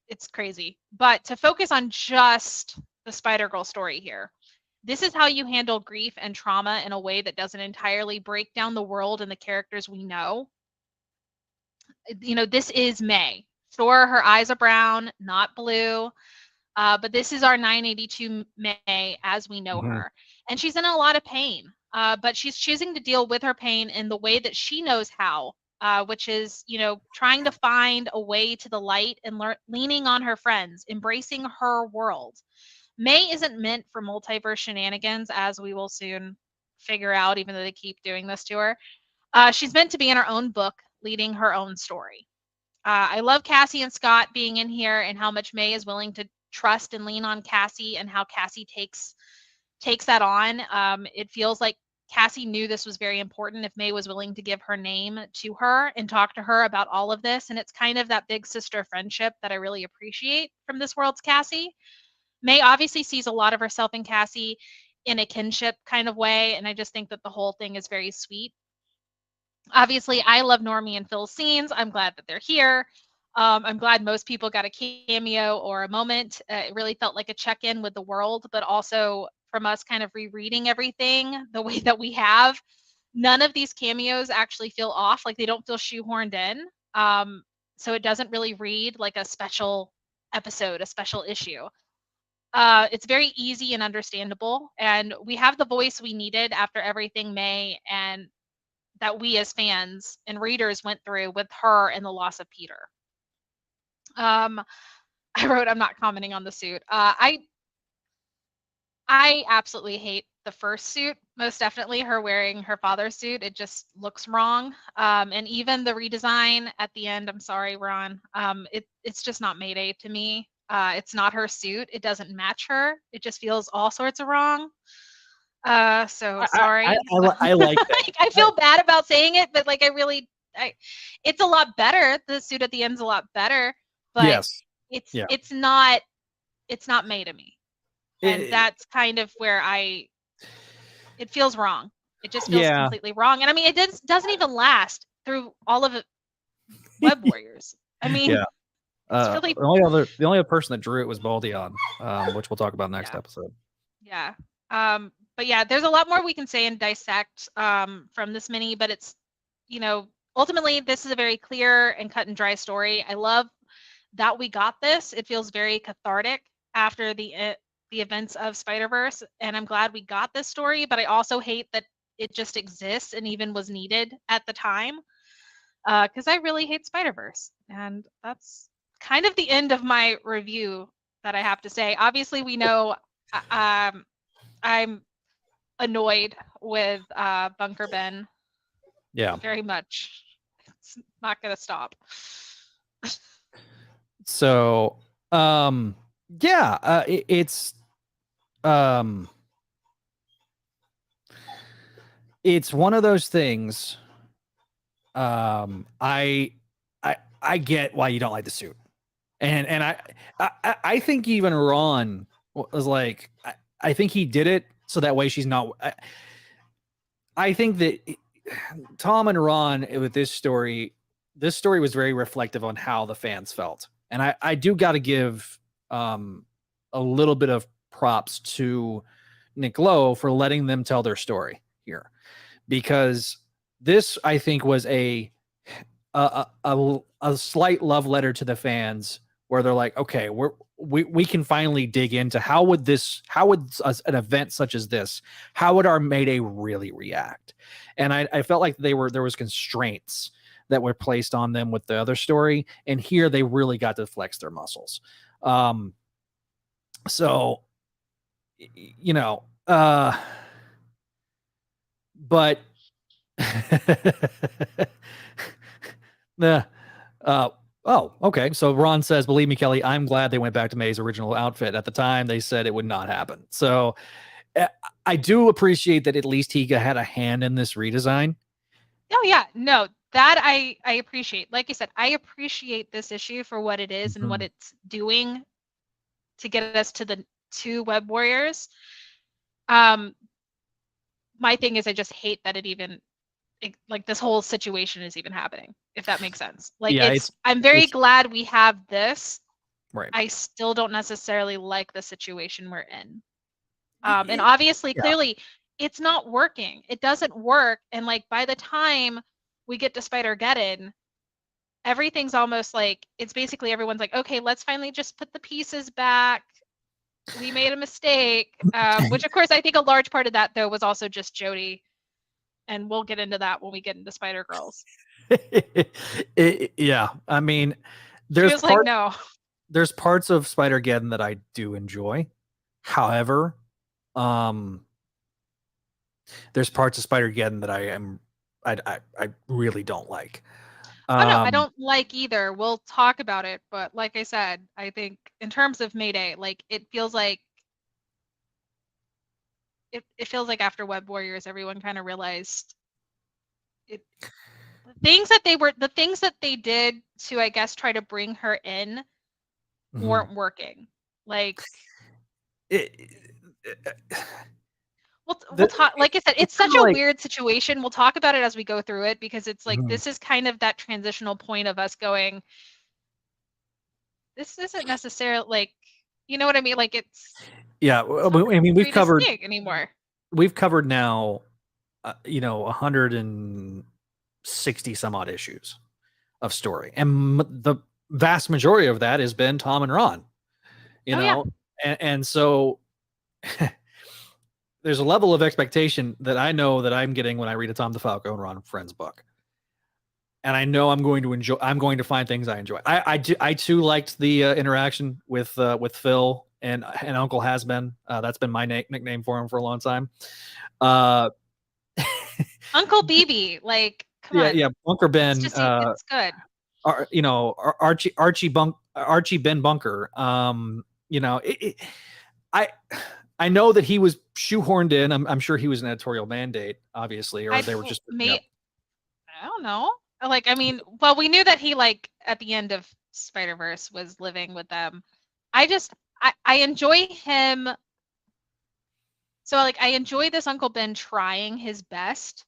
It's crazy. But to focus on just the Spider-Girl story here, this is how you handle grief and trauma in a way that doesn't entirely break down the world and the characters we know. This is May. Sure, her eyes are brown, not blue. But this is our 982 May as we know her. And she's in a lot of pain. But she's choosing to deal with her pain in the way that she knows how, which is, trying to find a way to the light and leaning on her friends, embracing her world. May isn't meant for multiverse shenanigans, as we will soon figure out, even though they keep doing this to her. She's meant to be in her own book, leading her own story. I love Cassie and Scott being in here and how much May is willing to trust and lean on Cassie and how Cassie takes that on. It feels like Cassie knew this was very important if May was willing to give her name to her and talk to her about all of this. And it's kind of that big sister friendship that I really appreciate from this world's Cassie. May obviously sees a lot of herself in Cassie in a kinship kind of way, and I just think that the whole thing is very sweet. Obviously, I love Normie and Phil's scenes. I'm glad that they're here. I'm glad most people got a cameo or a moment. It really felt like a check-in with the world, but also from us kind of rereading everything the way that we have. None of these cameos actually feel off, like they don't feel shoehorned in. So it doesn't really read like a special episode, a special issue. It's very easy and understandable, and we have the voice we needed after everything May and that we as fans and readers went through with her and the loss of Peter. I wrote, I'm not commenting on the suit. I absolutely hate the first suit. Most definitely her wearing her father's suit. It just looks wrong. And even the redesign at the end, I'm sorry, Ron, it's just not Mayday to me. It's not her suit. It doesn't match her. It just feels all sorts of wrong. So sorry. I like that. Like, I feel bad about saying it, but like it's a lot better. The suit at the end's a lot better, but Yes. it's not May to me. And that's kind of where it feels wrong. It just feels completely wrong. And I mean, it doesn't even last through all of it. Web Warriors. I mean, it's really the only other person that drew it was Baldion, which we'll talk about next episode. Yeah. But yeah, there's a lot more we can say and dissect from this mini, but it's, ultimately this is a very clear and cut and dry story. I love that we got this. It feels very cathartic after the events of Spider-Verse, and I'm glad we got this story, but I also hate that it just exists and even was needed at the time, because I really hate Spider-Verse, and that's kind of the end of my review that I have to say. Obviously, we know I'm annoyed with Bunker Ben. Yeah. Very much. It's not going to stop. So, it's one of those things. I get why you don't like the suit, and I think even Ron was like, I think he did it so that way she's not. I think that Tom and Ron with this story was very reflective on how the fans felt, and I do got to give a little bit of props to Nick Lowe for letting them tell their story here, because this, I think, was a slight love letter to the fans, where they're like, okay, we can finally dig into how would an event such as this, how would our Mayday really react? And I felt like there was constraints that were placed on them with the other story, and here they really got to flex their muscles. So, but okay. So Ron says, believe me, Kelly, I'm glad they went back to May's original outfit. At the time, they said it would not happen. So I do appreciate that at least he had a hand in this redesign. Oh, yeah. No, that I appreciate. Like I said, I appreciate this issue for what it is and what it's doing to get us to the 2 Web Warriors. My thing is, I just hate that like this whole situation is even happening, if that makes sense. Like, I'm very glad we have this. Right. I still don't necessarily like the situation we're in. And obviously, clearly, it's not working. It doesn't work. And like, by the time we get to Spider-Geddon, everything's almost like, it's basically everyone's like, okay, let's finally just put the pieces back. We made a mistake. Which, of course, I think a large part of that, though, was also just Jody. And we'll get into that when we get into Spider-Girls. Yeah. I mean, there's parts of Spider-Geddon that I do enjoy. However, there's parts of Spider-Geddon that I really don't like. No, I don't like either. We'll talk about it, but like I said, I think in terms of Mayday, like it feels like after Web Warriors, everyone kind of realized the things that they did to, I guess, try to bring her in weren't working. Like, We'll talk. Like I said, it's such a like, weird situation. We'll talk about it as we go through it because it's like Mhm. this is kind of that transitional point of us going. This isn't necessarily like, you know what I mean? Like it's yeah. it's not I mean, greatest thing anymore. we've covered now, 160 some odd issues of story, and the vast majority of that has been Tom and Ron. And so there's a level of expectation that I know that I'm getting when I read a Tom DeFalco and Ron Frenz book. And I know I'm going to find things I enjoy. I too liked the interaction with Phil and Uncle Has Been. That's been my nickname for him for a long time. Uncle BB, like, come on. Yeah, Bunker Ben. It's good. Archie Ben Bunker. I know that he was shoehorned in. I'm sure he was an editorial mandate, obviously, or they were just. I don't know. Like, I mean, well, we knew that he, like, at the end of Spider-Verse was living with them. I enjoy him. So, like, I enjoy this Uncle Ben trying his best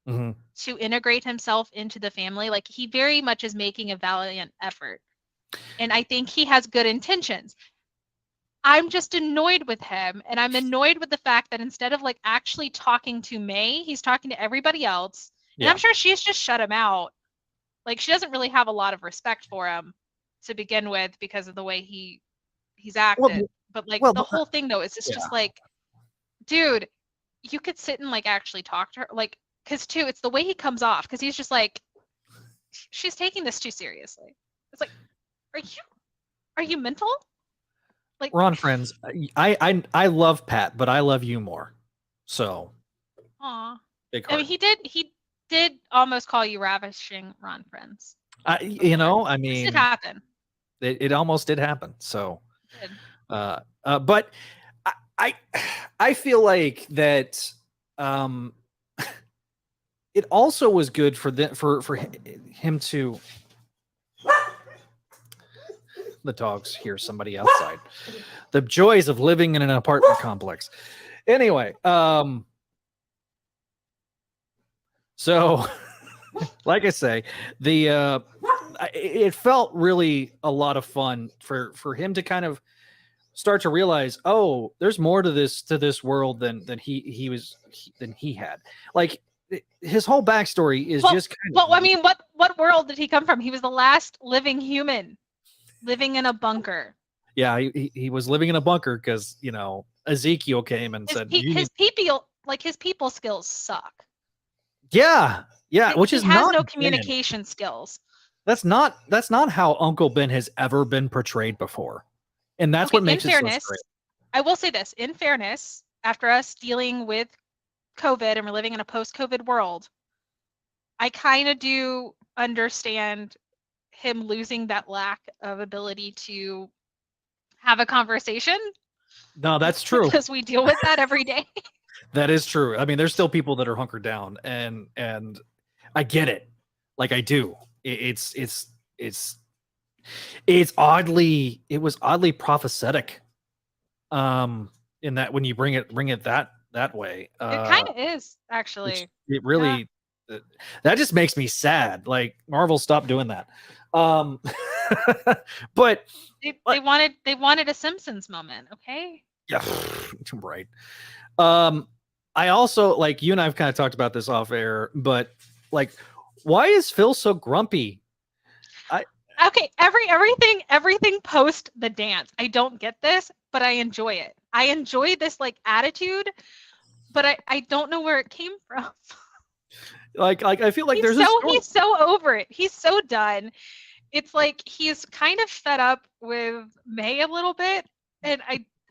to integrate himself into the family. Like, he very much is making a valiant effort. And I think he has good intentions. I'm just annoyed with him. And I'm annoyed with the fact that instead of, like, actually talking to May, he's talking to everybody else. And I'm sure she's just shut him out. Like, she doesn't really have a lot of respect for him to begin with because of the way he's acted. But like the whole thing though is just like, dude, you could sit and like actually talk to her. Like, because too, it's the way he comes off, because he's just like, she's taking this too seriously. It's like, are you mental? Like, Ron Frenz, I love Pat, but I love you more. So, aw. Big I mean, he did almost call you ravishing Ron Frenz. I mean, this did happen. It almost did happen. So, but I feel like that it also was good for him to. The dogs hear somebody outside. The joys of living in an apartment complex. Anyway, so like I say, it felt really a lot of fun for him to kind of start to realize, oh, there's more to this world than he had. Like, his whole backstory is just kind of. Well, I mean, what world did he come from? He was the last living human living in a bunker. Yeah, he was living in a bunker because, Ezekiel came and said his people skills suck. Yeah, which is he has not no communication skills. That's not how Uncle Ben has ever been portrayed before, and that's what makes it so great. I will say this: in fairness, after us dealing with COVID and we're living in a post-COVID world, I kind of do understand him losing that lack of ability to have a conversation. No, that's true. Because we deal with that every day. That is true. I mean, there's still people that are hunkered down, and I get it. Like, I do. It was oddly prophetic. In that when you bring it that way. It kind of is, actually. It really that just makes me sad. Like, Marvel, stop doing that. But they wanted a Simpsons moment, okay? Yeah, right. I also, like, you and I've kind of talked about this off air, but like, why is Phil so grumpy? Okay, everything post the dance. I don't get this, but I enjoy it. I enjoy this like attitude, but I don't know where it came from. Like I feel like he's so over it. He's so done. It's like he's kind of fed up with May a little bit, and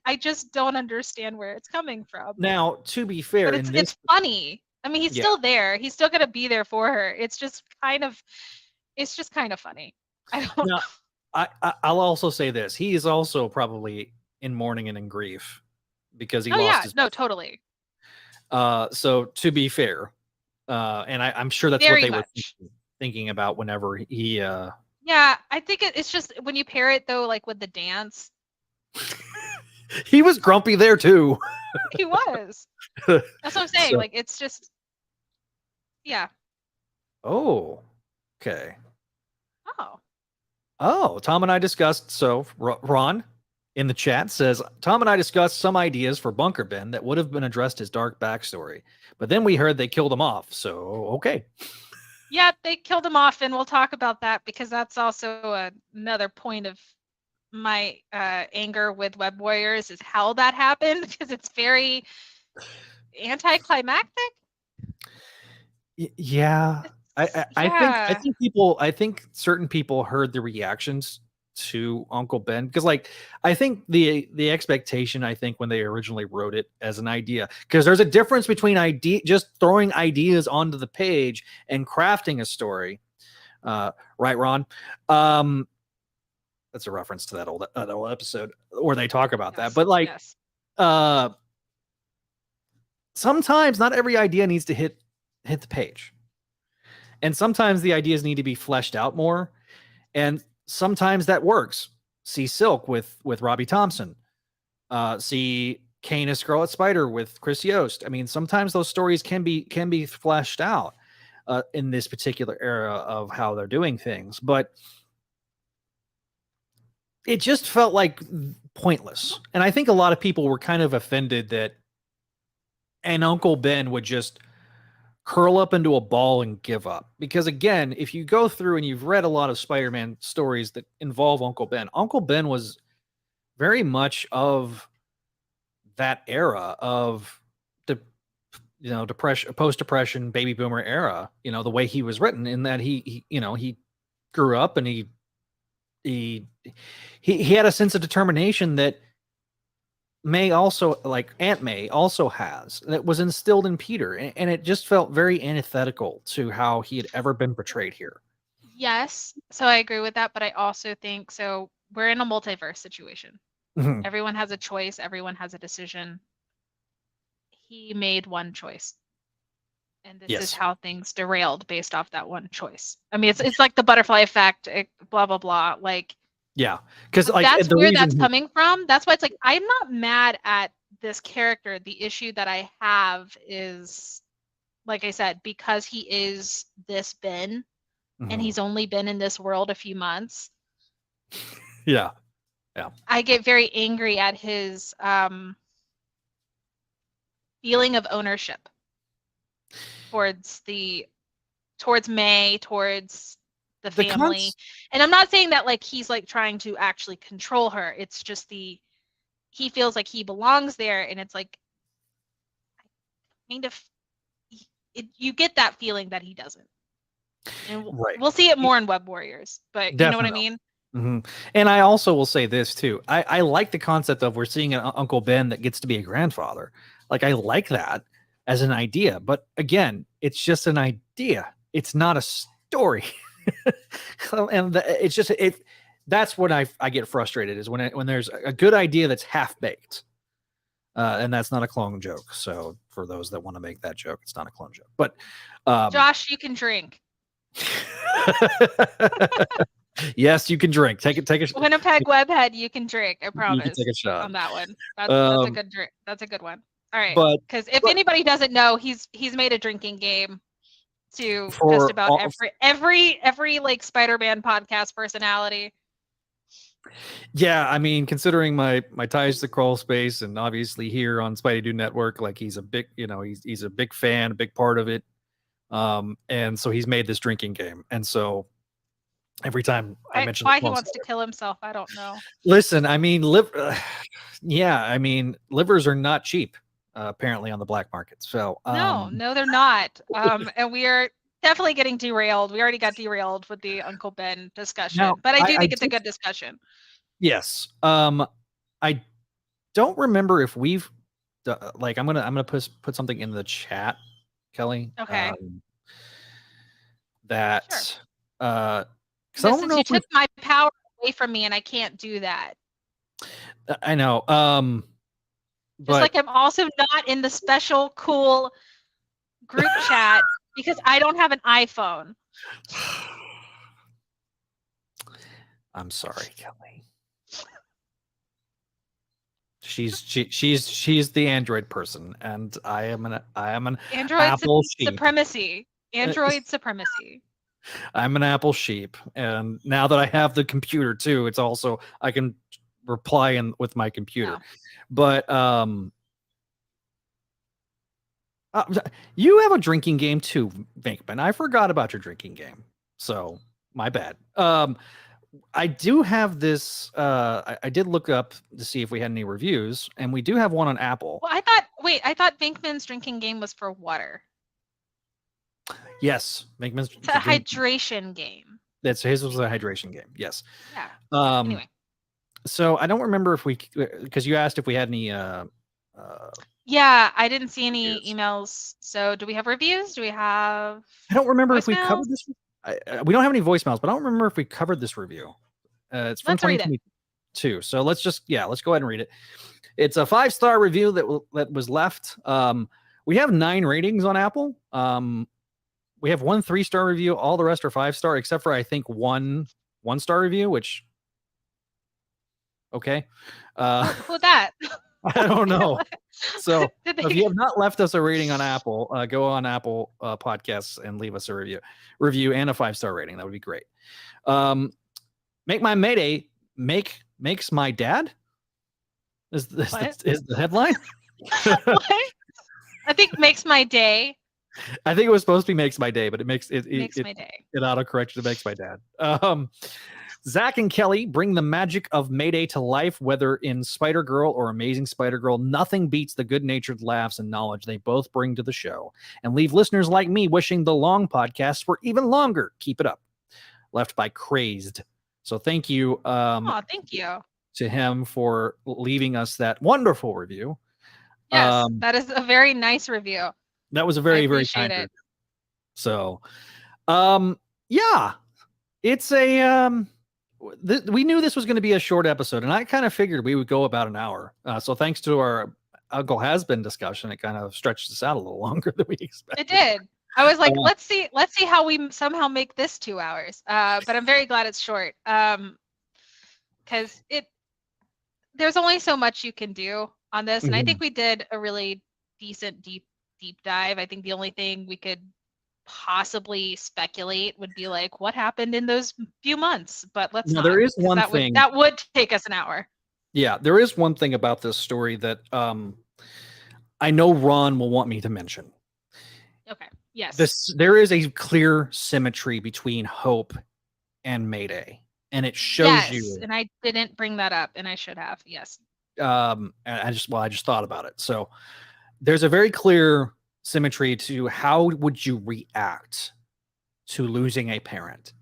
I just don't understand where it's coming from. Now, to be fair, but it's funny. I mean, he's still there. He's still gonna be there for her. It's just kind of funny. I don't know. I'll also say this: he is also probably in mourning and in grief because he lost his. No, totally. So to be fair, and I'm sure that's Very what they much. were thinking about whenever he. Yeah, I think it's just when you pair it though, like with the dance. He was grumpy there too. He was. That's what I'm saying. So- Like, it's just, yeah. Oh, okay. Oh, Oh, Tom and I discussed. So Ron in the chat says Tom and I discussed some ideas for Bunker Ben that would have been addressed his dark backstory, but then we heard they killed him off. So okay. yeah, they killed him off, and we'll talk about that because that's also another point of my anger with Web Warriors is how that happened because it's very anticlimactic. Yeah. I think certain people heard the reactions to Uncle Ben because I think the expectation when they originally wrote it as an idea, because there's a difference between just throwing ideas onto the page and crafting a story, right, Ron? That's a reference to that old episode where they talk about that, but yes. Sometimes not every idea needs to hit the page. And sometimes the ideas need to be fleshed out more. And sometimes that works. See Silk with Robbie Thompson. See Canis Scarlet Spider with Chris Yost. I mean, sometimes those stories can be fleshed out in this particular era of how they're doing things. But it just felt like pointless. And I think a lot of people were kind of offended that an Uncle Ben would just curl up into a ball and give up. Because again, if you go through and you've read a lot of Spider-Man stories that involve Uncle Ben was very much of that era of the depression, post-depression, baby boomer era, the way he was written, in that he grew up and he had a sense of determination that May also, like Aunt May also has, that was instilled in Peter, and it just felt very antithetical to how he had ever been portrayed here. Yes, so I agree with that, but I also think so we're in a multiverse situation. Mhm. Everyone has a choice, everyone has a decision. He made one choice. And this is how things derailed based off that one choice. I mean, it's like the butterfly effect, blah blah blah. Like, yeah, because that's where that's coming from. That's why it's like I'm not mad at this character. The issue that I have is, like I said, because he is this Ben, and he's only been in this world a few months. Yeah. I get very angry at his feeling of ownership towards May, towards the family. And I'm not saying that like he's like trying to actually control her. It's just he feels like he belongs there, and it's like kind of you get that feeling that he doesn't. And we'll see it more in Web Warriors, but you know what I mean? Mm-hmm. And I also will say this too. I like the concept of we're seeing an Uncle Ben that gets to be a grandfather. Like, I like that as an idea, but again, it's just an idea. It's not a story. And it's just that's when I get frustrated, is when there's a good idea that's half baked. And that's not a clone joke. So for those that want to make that joke, it's not a clone joke. But Josh, you can drink. Yes, you can drink. Take a Winnipeg Webhead, you can drink. I promise. You can take a shot on that one. That's a good drink. That's a good one. All right. Because if anybody doesn't know, he's made a drinking game to just about every like Spider-Man podcast personality. Yeah, I mean, considering my ties to crawl space, and obviously here on Spidey Dude Network, like he's a big, he's a big fan, a big part of it. And so he's made this drinking game, and so every time I mention why he wants to kill himself, I don't know. Listen, I mean, livers are not cheap, apparently, on the black market. So no, they're not. And we are definitely getting derailed. We already got derailed with the Uncle Ben discussion, now, but I do think it's a good discussion. Yes. I don't remember if we've like I'm gonna put something in the chat, Kelly. Okay. That sure. Since you took my power away from me, and I can't do that. I know. Just like I'm also not in the special cool group chat because I don't have an iPhone. I'm sorry, Kelly. She's the Android person, and I am an Android Apple sheep. supremacy. Android supremacy. I'm an Apple sheep, and now that I have the computer too, it's also I can reply with my computer. Yeah. But you have a drinking game too, Venkman. I forgot about your drinking game, so my bad. I do have this. I did look up to see if we had any reviews, and we do have one on Apple. Well, I thought Venkman's drinking game was for water. Yes, Venkman's. It's a hydration game. That's his was a hydration game. Yes. Yeah. Anyway. So I don't remember if we, because you asked if we had any. Yeah, I didn't see any emails. So do we have reviews? Do we have? I don't remember if we voicemails? covered this. We don't have any voicemails, but I don't remember if we covered this review. It's from Let's read it. 2022. So let's go ahead and read it. It's a 5-star review that was left. We have 9 ratings on Apple. We have 1 3-star review. All the rest are 5-star, except for I think 1 1-star review, which okay. Who that? I don't know. So if you have not left us a rating on Apple, go on Apple Podcasts and leave us a review and a 5-star rating. That would be great. Make My Mayday makes my dad is the headline. What? I think makes my day. I think it was supposed to be makes my day, but it makes my day. It autocorrected to makes my dad. Zach and Kelly bring the magic of Mayday to life, whether in Spider-Girl or Amazing Spider-Girl. Nothing beats the good-natured laughs and knowledge they both bring to the show, and leave listeners like me wishing the long podcasts were even longer. Keep it up. Left by Crazed. So thank you. Thank you to him for leaving us that wonderful review. Yes, that is a very nice review. That was a very, very kind review. So, yeah, it's a. We knew this was going to be a short episode, and I kind of figured we would go about an hour. So thanks to our Uncle Has-Been discussion, it kind of stretched us out a little longer than we expected. It did. I was like, let's see how we somehow make this 2 hours. But I'm very glad it's short. Because there's only so much you can do on this, and I think we did a really decent deep dive. I think the only thing we could possibly speculate would be like what happened in those few months, but let's not. There is one thing that would take us an hour. Yeah, there is one thing about this story that I know Ron will want me to mention. Okay. Yes. There is a clear symmetry between Hope and Mayday, and it shows you. And I didn't bring that up, and I should have. Yes. I just thought about it. So there's a very clear symmetry to how would you react to losing a parent.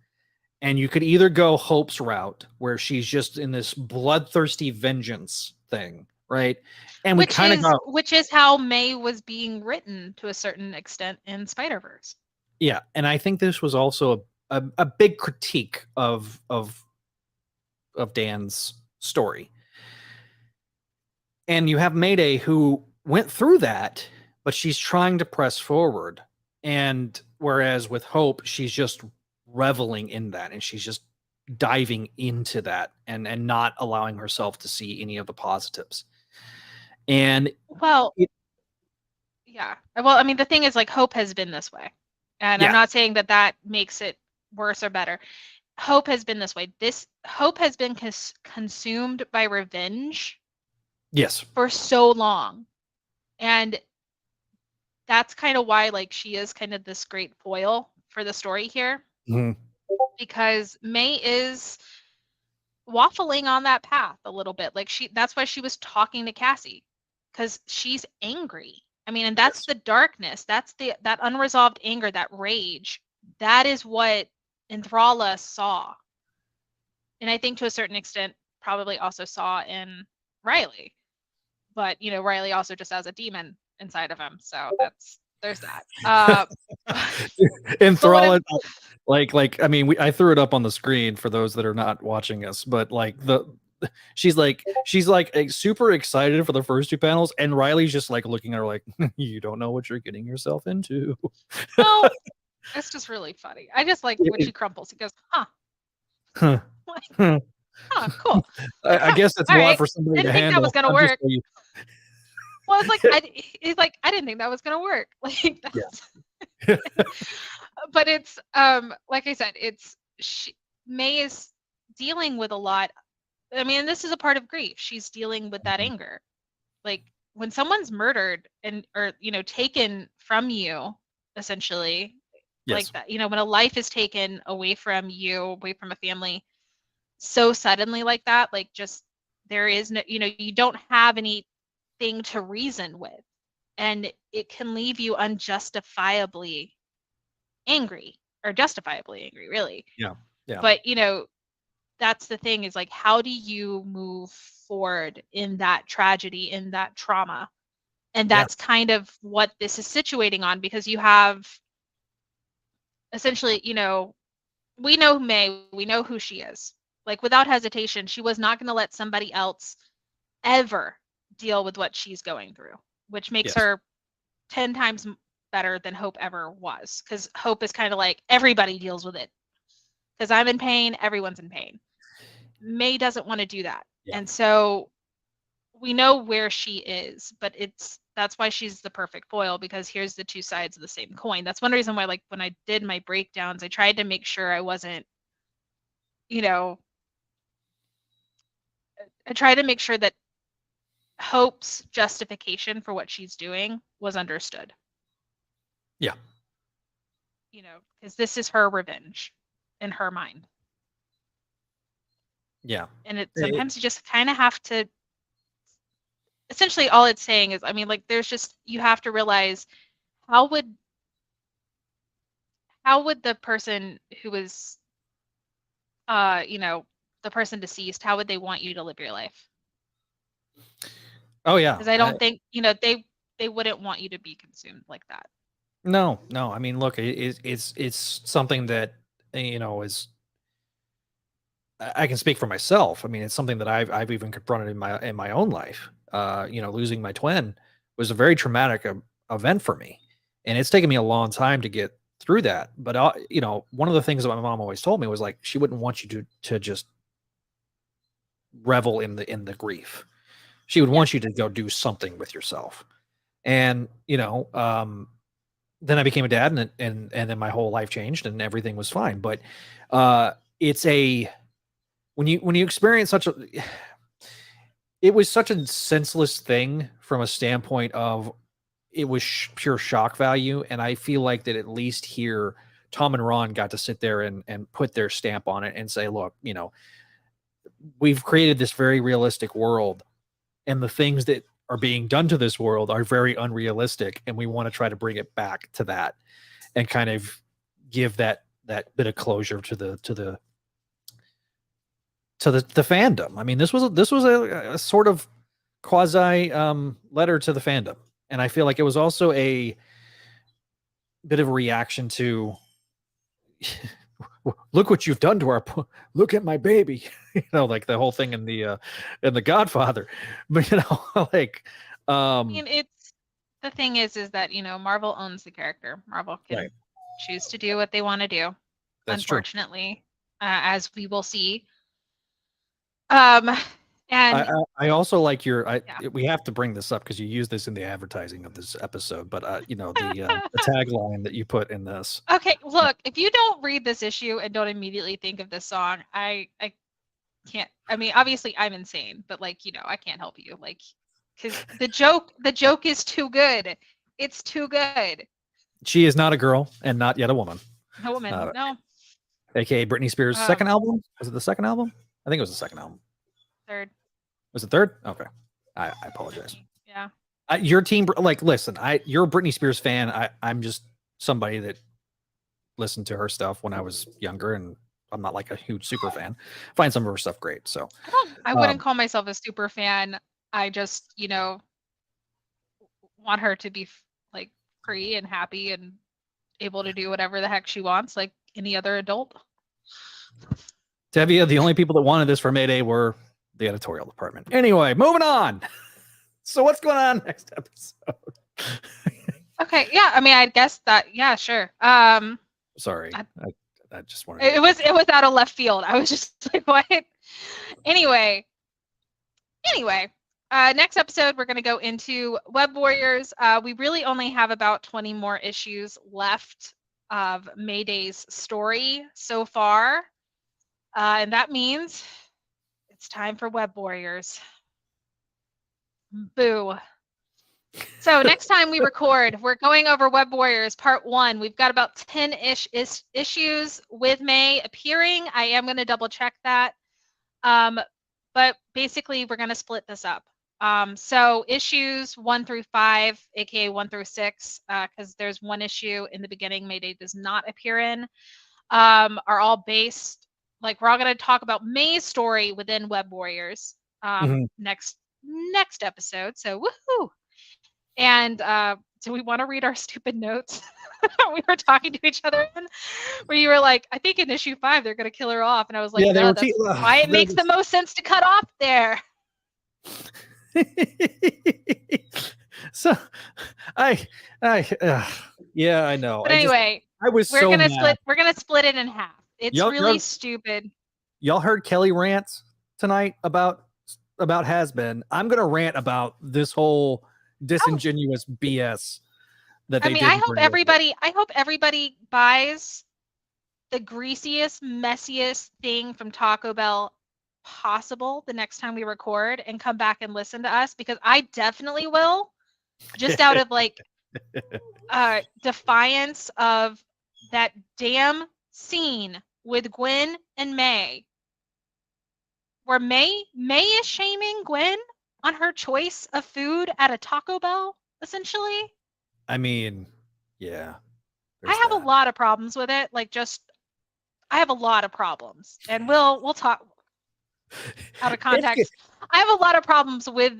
And you could either go Hope's route, where she's just in this bloodthirsty vengeance thing, right? And which is how May was being written to a certain extent in Spider-Verse. Yeah, and I think this was also a big critique of Dan's story. And you have Mayday, who went through that, but she's trying to press forward. And whereas with Hope, she's just reveling in that, and she's just diving into that and not allowing herself to see any of the positives. And yeah. Well, I mean, the thing is, like, Hope has been this way. And I'm not saying that makes it worse or better. Hope has been this way. Hope has been consumed by revenge. Yes. For so long. And that's kind of why, like, she is kind of this great foil for the story here. Mm-hmm. Because May is waffling on that path a little bit. Like, that's why she was talking to Cassie, because she's angry. I mean, and that's the darkness. That's that unresolved anger, that rage. That is what Enthralla saw. And I think to a certain extent probably also saw in Riley. But, you know, Riley also just has a demon inside of him. So there's that. Enthralla, like I mean, I threw it up on the screen for those that are not watching us, but like she's like super excited for the first 2 panels, and Riley's just like looking at her like, you don't know what you're getting yourself into. No, it's just really funny. I just like when she crumples. He goes, huh. Oh, cool. I guess that's a All lot right. for somebody to Didn't think that handle. was gonna I'm just work. so you- Well, it's like it's like I didn't think that was gonna work. Like that's but it's like I said, May is dealing with a lot. I mean, this is a part of grief. She's dealing with that anger. Like when someone's murdered or taken from you, essentially, Yes. like that. When a life is taken away from you, away from a family, so suddenly like that, like just there is no, you don't have anything to reason with, and it can leave you unjustifiably angry or justifiably angry, really. Yeah. But that's the thing, is like, how do you move forward in that tragedy, in that trauma? And that's kind of what this is situating on, because you have essentially, we know May, we know who she is. Like without hesitation, she was not going to let somebody else ever deal with what she's going through, which makes her 10 times better than Hope ever was. Because Hope is kind of like, everybody deals with it. Because I'm in pain, everyone's in pain. May doesn't want to do that. Yeah. And so we know where she is, but that's why she's the perfect foil, because here's the two sides of the same coin. That's one reason why, like, when I did my breakdowns, I tried to make sure I wasn't, I tried to make sure that Hope's justification for what she's doing was understood. Yeah. Because this is her revenge in her mind. Yeah. And sometimes you just kind of have to, essentially all it's saying is, I mean, like, there's just, you have to realize, how would the person who was, the person deceased, how would they want you to live your life? Oh yeah. Because I don't think, they wouldn't want you to be consumed like that. No. I mean, look, it's something that is. I can speak for myself. I mean, it's something that I've even confronted in my own life. Losing my twin was a very traumatic event for me, and it's taken me a long time to get through that. But one of the things that my mom always told me was, like, she wouldn't want you to just revel in the grief. She would want you to go do something with yourself. And then I became a dad, and then my whole life changed, and everything was fine. But it's when you experience it was such a senseless thing from a standpoint of, it was pure shock value. And I feel like that at least here, Tom and Ron got to sit there and put their stamp on it and say, look, we've created this very realistic world, and the things that are being done to this world are very unrealistic. And we want to try to bring it back to that, and kind of give that bit of closure to the fandom. I mean, this was a sort of quasi letter to the fandom, and I feel like it was also a bit of a reaction to, look what you've done to our, look at my baby, like the whole thing in the Godfather. But like, I mean, it's, the thing is that Marvel owns the character. Marvel can choose to do what they want to do. That's unfortunately, as we will see. And I also like we have to bring this up because you use this in the advertising of this episode, but the tagline that you put in this. Okay, look, if you don't read this issue and don't immediately think of this song, I can't. I mean, obviously I'm insane, but like, I can't help you, like, because the joke is too good. It's too good. She is not a girl and not yet a woman. No woman, no. AKA Britney Spears' second album. Was it the second album? I think it was the second album. Third. Was it third? Okay. I apologize. Yeah. Your team, like, listen, you're a Britney Spears fan. I'm just somebody that listened to her stuff when I was younger, and I'm not like a huge super fan. Find some of her stuff great. So I wouldn't call myself a super fan. I just, want her to be like free and happy and able to do whatever the heck she wants, like any other adult. Tevia, the only people that wanted this for Mayday were the editorial department. Anyway, moving on. So what's going on next episode? Okay, yeah, I mean, I guess that, yeah, sure. Sorry, I just wanted. It was out of left field. I was just like, what? Anyway, next episode, we're going to go into Web Warriors. We really only have about 20 more issues left of Mayday's story so far. And that means it's time for Web Warriors. Boo. So next time we record, we're going over Web Warriors Part 1. We've got about 10-ish issues with May appearing. I am going to double check that. But basically, we're going to split this up. So issues 1 through 5, aka 1 through 6, because there's one issue in the beginning Mayday does not appear in, are all based, like we're all going to talk about May's story within Web Warriors next episode. So woohoo! And do we want to read our stupid notes we were talking to each other in? Where you were like, I think in issue 5 they're going to kill her off, and I was like, no, that's why it makes the most sense to cut off there. So yeah, I know. But anyway, we're gonna split it in half. It's really stupid. Y'all heard Kelly rant tonight about Has-Been. I'm gonna rant about this whole disingenuous BS that they did. I hope everybody buys the greasiest, messiest thing from Taco Bell possible the next time we record and come back and listen to us, because I definitely will, just out of like defiance of that damn scene with Gwen and May, where May is shaming Gwen on her choice of food at a Taco Bell, essentially. I mean, yeah. I have a lot of problems with it. I have a lot of problems, and we'll talk out of context. I have a lot of problems with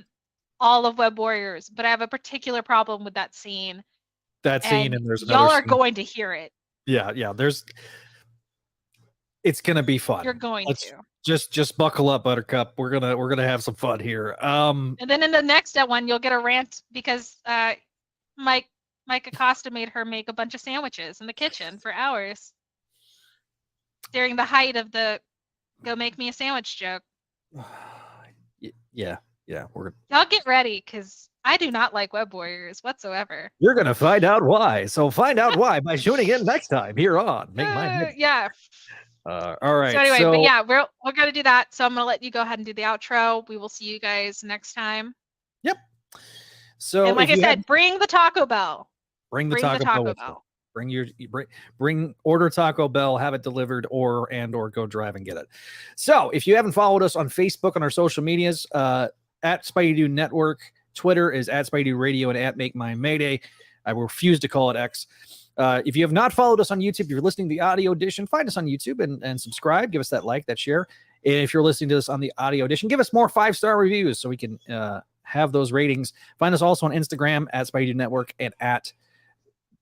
all of Web Warriors, but I have a particular problem with that scene. And there's another y'all are scene. going to hear it. Yeah. It's gonna be fun. You're going to. Just buckle up, Buttercup. We're gonna have some fun here. And then in the next one, you'll get a rant because Mike Acosta made her make a bunch of sandwiches in the kitchen for hours during the height of the "go make me a sandwich" joke. Yeah. Y'all get ready, because I do not like Web Warriors whatsoever. You're gonna find out why. So find out why by tuning in next time here on Make Mine Mayday. Yeah. All right. So anyway, but yeah, we're gonna do that. So I'm gonna let you go ahead and do the outro. We will see you guys next time. Yep. So and like I said, bring the Taco Bell. Bring the Taco Bell. Order Taco Bell, have it delivered, or go drive and get it. So if you haven't followed us on Facebook on our social medias, at Spidey Dude Network, Twitter is at Spidey Dude Radio, and at Make Mine Mayday. I refuse to call it X. If you have not followed us on YouTube, if you're listening to the audio edition, find us on YouTube and subscribe. Give us that like, that share. And if you're listening to this on the audio edition, give us more 5-star reviews so we can have those ratings. Find us also on Instagram at Spidey Dude Network and at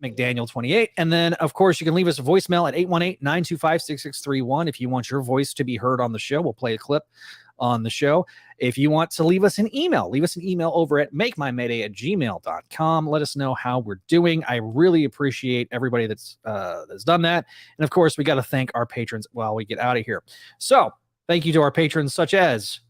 McDaniel28. And then, of course, you can leave us a voicemail at 818-925-6631 if you want your voice to be heard on the show. We'll play a clip on the show. If you want to leave us an email over at makeMyMayday@gmail.com. Let us know how we're doing. I really appreciate everybody that's done that. And of course, we got to thank our patrons while we get out of here. So thank you to our patrons, such as,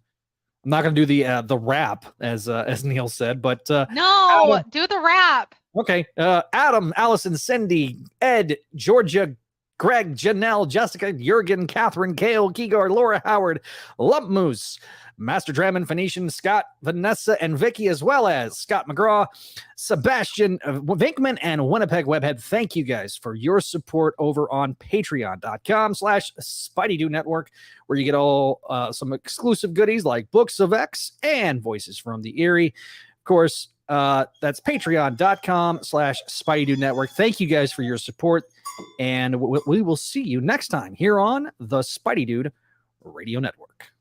I'm not going to do the rap as Neil said, but no, Adam, do the rap. Okay. Adam, Allison, Cindy, Ed, Georgia, Greg, Janelle, Jessica, Jurgen, Catherine, Kale, Kegor, Laura Howard, Lump Moose, Master Draman, Phoenician, Scott, Vanessa, and Vicky, as well as Scott McGraw, Sebastian Vinkman, and Winnipeg Webhead. Thank you guys for your support over on patreon.com/Spidey Dude Network, where you get all some exclusive goodies like Books of X and Voices from the Eerie. Of course, that's patreon.com/Spidey Dude Network. Thank you guys for your support, and we will see you next time here on the Spidey Dude Radio Network.